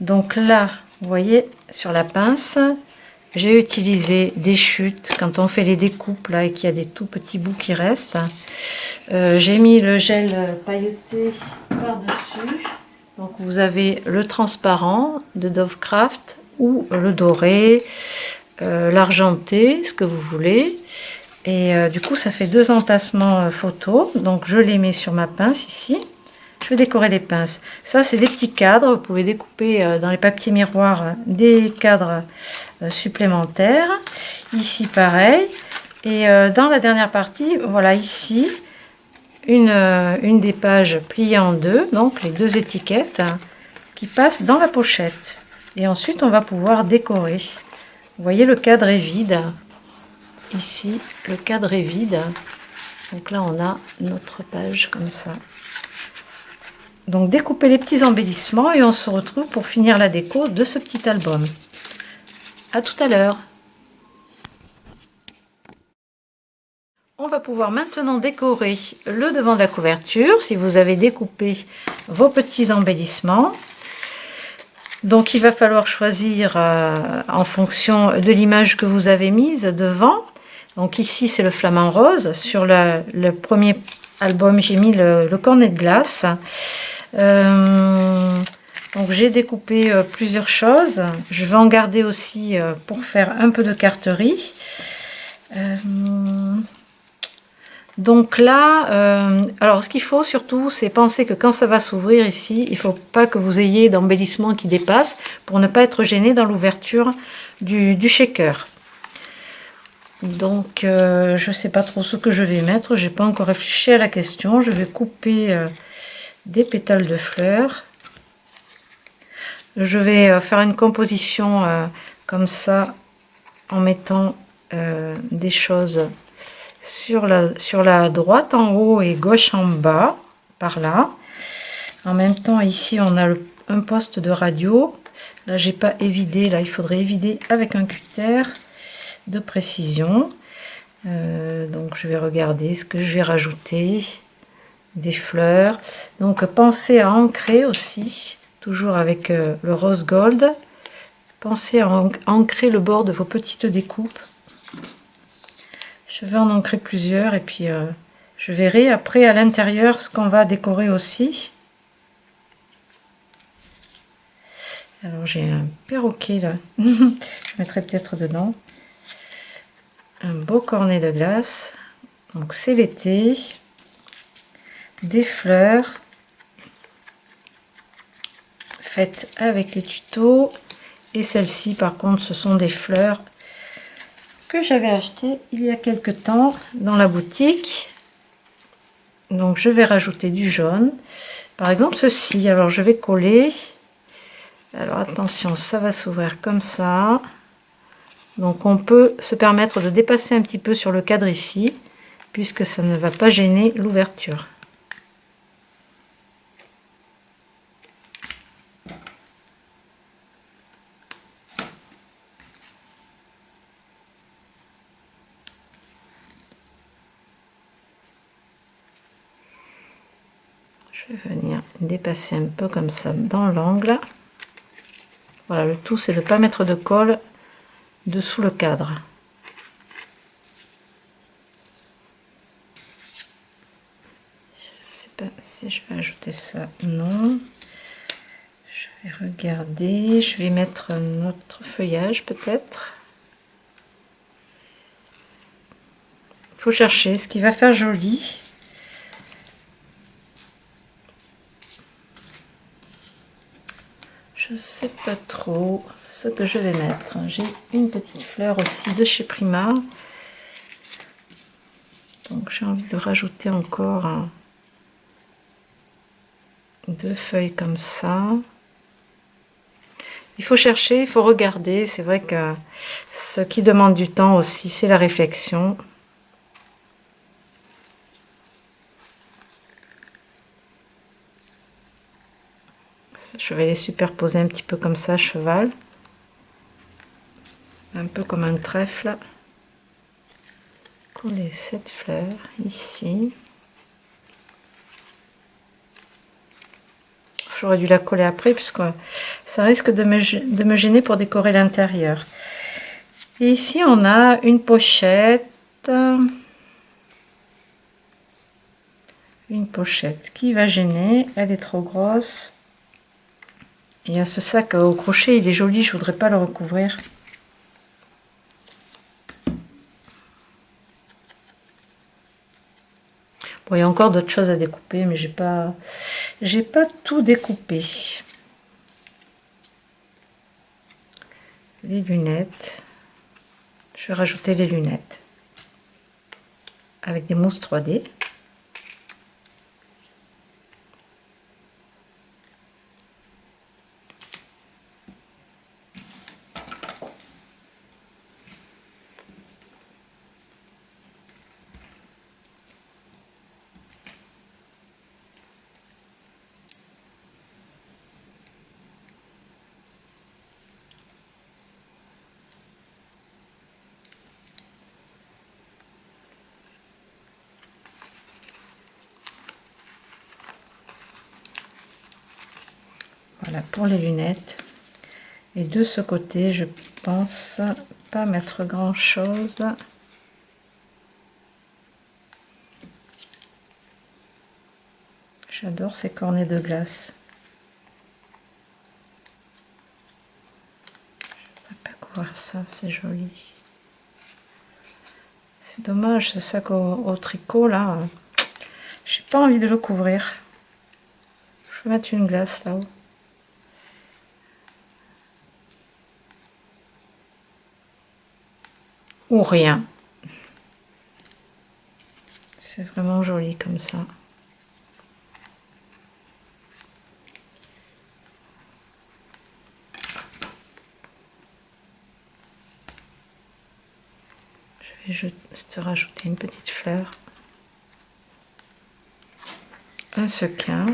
Donc là, vous voyez, sur la pince, j'ai utilisé des chutes. Quand on fait les découpes là et qu'il y a des tout petits bouts qui restent, j'ai mis le gel pailleté par-dessus. Donc vous avez le transparent de Dovecraft ou le doré, l'argenté, ce que vous voulez. Et du coup, ça fait deux emplacements photo. Donc je les mets sur ma pince ici. Je vais décorer les pinces. Ça, c'est des petits cadres. Vous pouvez découper dans les papiers miroirs des cadres supplémentaires. Ici, pareil. Et dans la dernière partie, voilà, ici, une des pages pliées en deux. Donc, les deux étiquettes qui passent dans la pochette. Et ensuite, on va pouvoir décorer. Vous voyez, le cadre est vide. Ici, le cadre est vide. Donc là, on a notre page comme ça. Donc découpez les petits embellissements et on se retrouve pour finir la déco de ce petit album. À tout à l'heure. On va pouvoir maintenant décorer le devant de la couverture si vous avez découpé vos petits embellissements. Donc il va falloir choisir en fonction de l'image que vous avez mise devant. Donc ici c'est le flamant rose. Sur le premier album j'ai mis le cornet de glace. Donc j'ai découpé plusieurs choses. Je vais en garder aussi pour faire un peu de carterie. Donc là, alors ce qu'il faut surtout, c'est penser que quand ça va s'ouvrir ici, il ne faut pas que vous ayez d'embellissement qui dépasse pour ne pas être gêné dans l'ouverture du shaker. Donc je ne sais pas trop ce que je vais mettre, je n'ai pas encore réfléchi à la question. Je vais couper des pétales de fleurs. je vais faire une composition comme ça en mettant des choses sur la droite en haut et gauche en bas, par là. En même temps, ici, on a un poste de radio. Là, j'ai pas évidé. Là, il faudrait évider avec un cutter de précision. Donc, je vais regarder ce que je vais rajouter. Des fleurs. Donc, pensez à ancrer aussi, toujours avec le rose gold. Pensez à ancrer le bord de vos petites découpes. Je vais en ancrer plusieurs et puis je verrai après à l'intérieur ce qu'on va décorer aussi. Alors j'ai un perroquet là, je mettrai peut-être dedans. Un beau cornet de glace, donc c'est l'été. Des fleurs faites avec les tutos. Et celles-ci par contre ce sont des fleurs que j'avais achetées il y a quelque temps dans la boutique. Donc je vais rajouter du jaune. Par exemple ceci, alors je vais coller. Alors attention, ça va s'ouvrir comme ça. Donc on peut se permettre de dépasser un petit peu sur le cadre ici, puisque ça ne va pas gêner l'ouverture. Je vais venir dépasser un peu comme ça dans l'angle. Voilà, le tout c'est de ne pas mettre de colle dessous le cadre. Je ne sais pas si je vais ajouter ça, non. Je vais regarder, je vais mettre notre feuillage peut-être. Il faut chercher ce qui va faire joli. Je sais pas trop ce que je vais mettre. J'ai une petite fleur aussi de chez Prima. Donc j'ai envie de rajouter encore 2 feuilles comme ça. Il faut chercher, il faut regarder. C'est vrai que ce qui demande du temps aussi, c'est la réflexion. Je vais les superposer un petit peu comme ça, cheval. Un peu comme un trèfle. Coller cette fleur ici. J'aurais dû la coller après puisque ça risque de me gêner pour décorer l'intérieur. Et ici on a une pochette. Une pochette qui va gêner. Elle est trop grosse. Il y a ce sac au crochet, il est joli, je voudrais pas le recouvrir. Bon, il y a encore d'autres choses à découper, mais j'ai pas tout découpé. Les lunettes. Je vais rajouter les lunettes avec des mousses 3D. Voilà pour les lunettes. Et de ce côté, je pense pas mettre grand chose. J'adore ces cornets de glace. Je ne vais pas couvrir ça, c'est joli. C'est dommage ce sac au tricot là. J'ai pas envie de le couvrir. Je vais mettre une glace là-haut. Ou rien. C'est vraiment joli comme ça. Je vais juste rajouter une petite fleur, un sequin.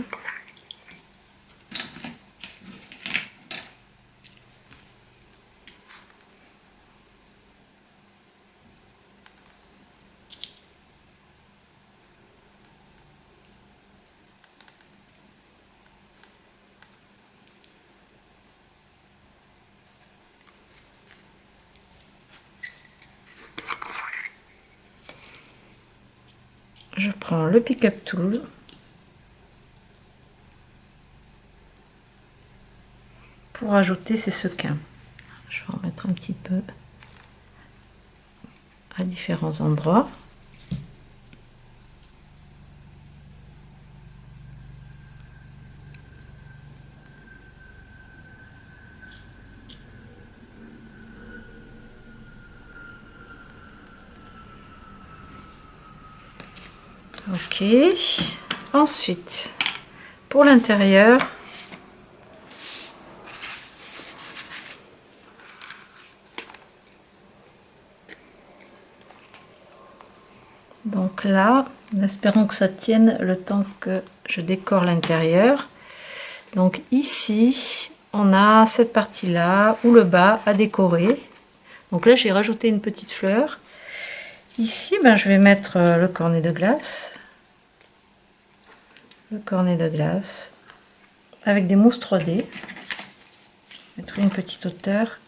Je prends le pick-up tool pour ajouter ces sequins. Je vais en mettre un petit peu à différents endroits. Ok, ensuite pour l'intérieur, donc là, espérons que ça tienne le temps que je décore l'intérieur. Donc ici, on a cette partie-là ou le bas à décorer. Donc là, j'ai rajouté une petite fleur. Ici, ben, je vais mettre le cornet de glace. Le cornet de glace avec des mousses 3D. Mettre une petite hauteur.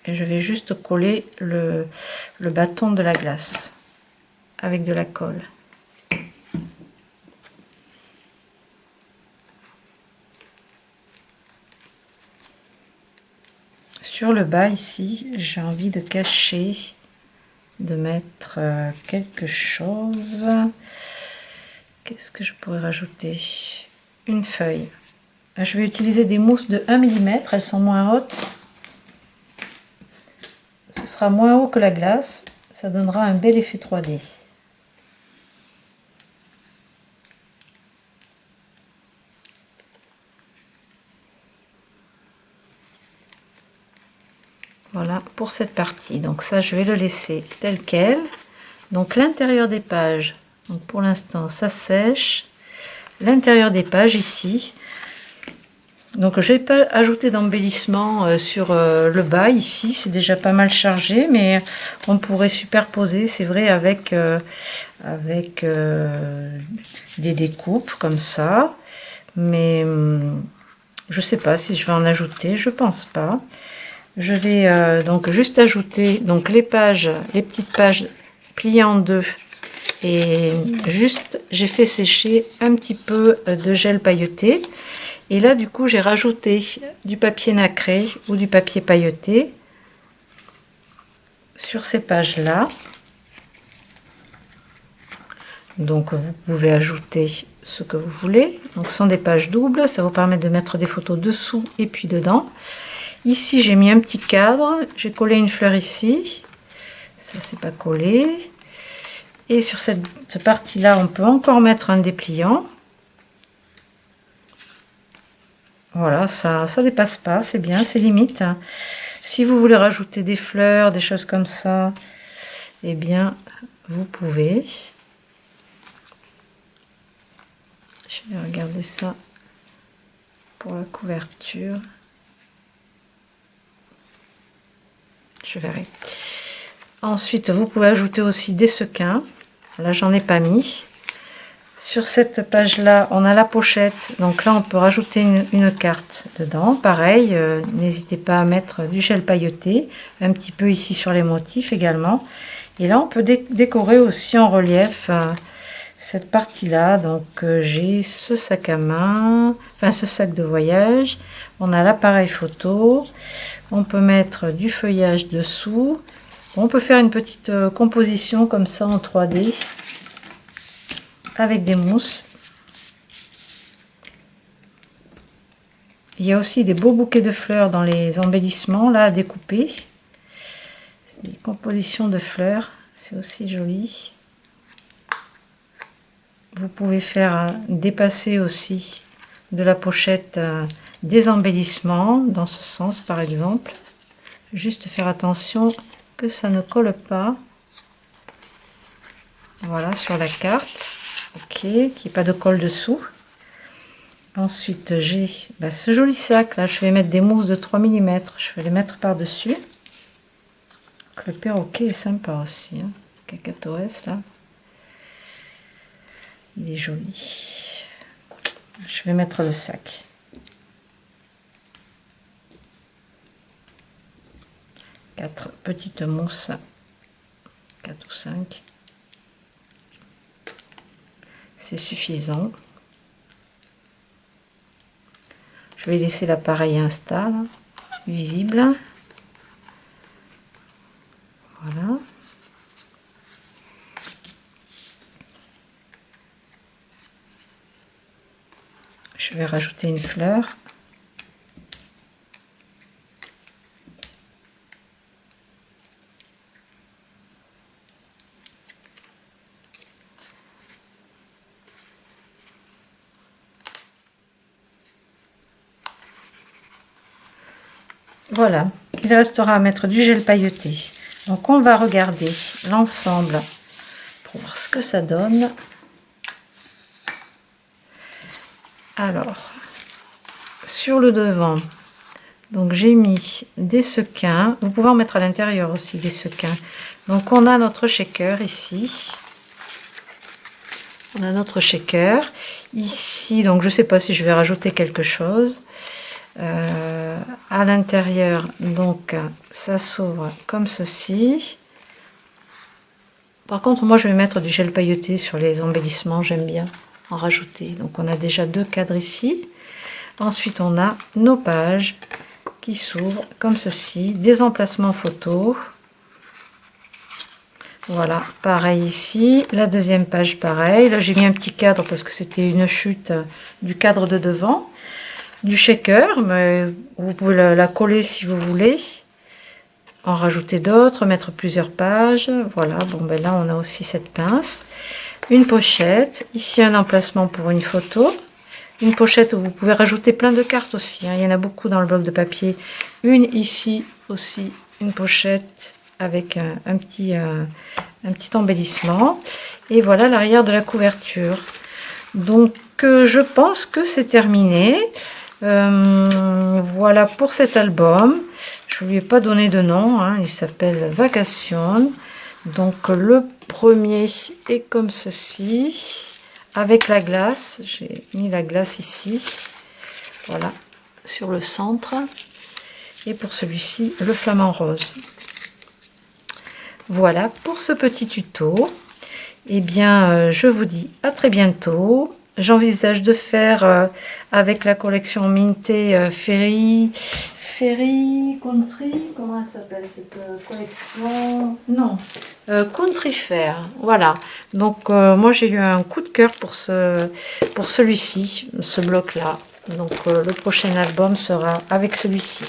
Et je vais juste coller le bâton de la glace avec de la colle. Sur le bas ici, j'ai envie de cacher, de mettre quelque chose. Qu'est-ce que je pourrais rajouter? Une feuille. Là, je vais utiliser des mousses de 1 mm, elles sont moins hautes. Ce sera moins haut que la glace, ça donnera un bel effet 3D. Voilà pour cette partie. Donc ça, je vais le laisser tel quel. Donc l'intérieur des pages, donc pour l'instant, ça sèche. L'intérieur des pages ici. Donc je n'ai pas ajouté d'embellissement sur le bas ici. C'est déjà pas mal chargé, mais on pourrait superposer, c'est vrai, avec des découpes comme ça. Mais je sais pas si je vais en ajouter. Je pense pas. Je vais donc juste ajouter donc les pages, les petites pages pliées en deux, et juste j'ai fait sécher un petit peu de gel pailleté, et là du coup j'ai rajouté du papier nacré ou du papier pailleté sur ces pages là. Donc vous pouvez ajouter ce que vous voulez. Donc ce sont des pages doubles, ça vous permet de mettre des photos dessous et puis dedans. Ici, j'ai mis un petit cadre, j'ai collé une fleur ici, ça c'est pas collé. Et sur cette partie-là, on peut encore mettre un dépliant. Voilà, ça dépasse pas, c'est bien, c'est limite. Si vous voulez rajouter des fleurs, des choses comme ça, eh bien, vous pouvez. Je vais regarder ça pour la couverture. Je verrai. Ensuite, vous pouvez ajouter aussi des sequins. Là, j'en ai pas mis. Sur cette page-là, on a la pochette. Donc là, on peut rajouter une carte dedans. Pareil, n'hésitez pas à mettre du gel pailleté. Un petit peu ici sur les motifs également. Et là, on peut décorer aussi en relief cette partie-là. Donc, j'ai ce sac à main, enfin ce sac de voyage. On a l'appareil photo. On peut mettre du feuillage dessous. On peut faire une petite composition comme ça en 3D avec des mousses. Il y a aussi des beaux bouquets de fleurs dans les embellissements là à découper. Des compositions de fleurs, c'est aussi joli. Vous pouvez faire dépasser aussi de la pochette des embellissements dans ce sens par exemple. Juste faire attention que ça ne colle pas. Voilà, sur la carte. Ok, qu'il n'y ait pas de colle dessous. Ensuite, j'ai ce joli sac là. Je vais mettre des mousses de 3 mm. Je vais les mettre par-dessus. Le perroquet est sympa aussi. Hein. Cacatoès là. Il est joli. Je vais mettre le sac. Quatre petites mousses. 4 ou 5. C'est suffisant. Je vais laisser l'appareil Insta là, visible. Voilà. Je vais rajouter une fleur. Voilà, il restera à mettre du gel pailleté. Donc on va regarder l'ensemble pour voir ce que ça donne. Alors, sur le devant, donc j'ai mis des sequins. Vous pouvez en mettre à l'intérieur aussi des sequins. Donc on a notre shaker ici. On a notre shaker ici. Donc je ne sais pas si je vais rajouter quelque chose. À l'intérieur, donc ça s'ouvre comme ceci. Par contre, moi je vais mettre du gel pailleté sur les embellissements. J'aime bien en rajouter. Donc on a déjà 2 cadres ici. Ensuite on a nos pages qui s'ouvrent comme ceci, des emplacements photos. Voilà, pareil ici, la deuxième page pareil. Là j'ai mis un petit cadre parce que c'était une chute du cadre de devant, du shaker, mais vous pouvez la coller si vous voulez, en rajouter d'autres, mettre plusieurs pages. Voilà, bon ben là on a aussi cette pince, une pochette, ici un emplacement pour une photo. Une pochette où vous pouvez rajouter plein de cartes aussi, hein. Il y en a beaucoup dans le bloc de papier. Une ici aussi, une pochette avec un petit embellissement. Et voilà l'arrière de la couverture. Donc je pense que c'est terminé. Voilà pour cet album. Je ne lui ai pas donné de nom, hein. Il s'appelle Vacation. Donc le premier est comme ceci. Avec la glace, j'ai mis la glace ici, voilà, sur le centre. Et pour celui-ci, le flamant rose. Voilà pour ce petit tuto. Eh bien, je vous dis à très bientôt. J'envisage de faire avec la collection Minté Ferry Country, comment elle s'appelle cette collection? Non, Country Fair, voilà. Donc moi j'ai eu un coup de cœur pour celui-ci, ce bloc-là. Donc le prochain album sera avec celui-ci.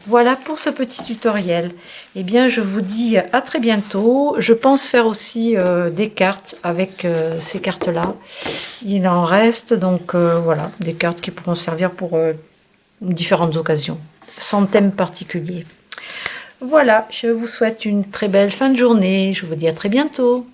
Voilà pour ce petit tutoriel. Eh bien, je vous dis à très bientôt. Je pense faire aussi des cartes avec ces cartes-là. Il en reste, donc voilà, des cartes qui pourront servir pour différentes occasions, sans thème particulier. Voilà, je vous souhaite une très belle fin de journée. Je vous dis à très bientôt.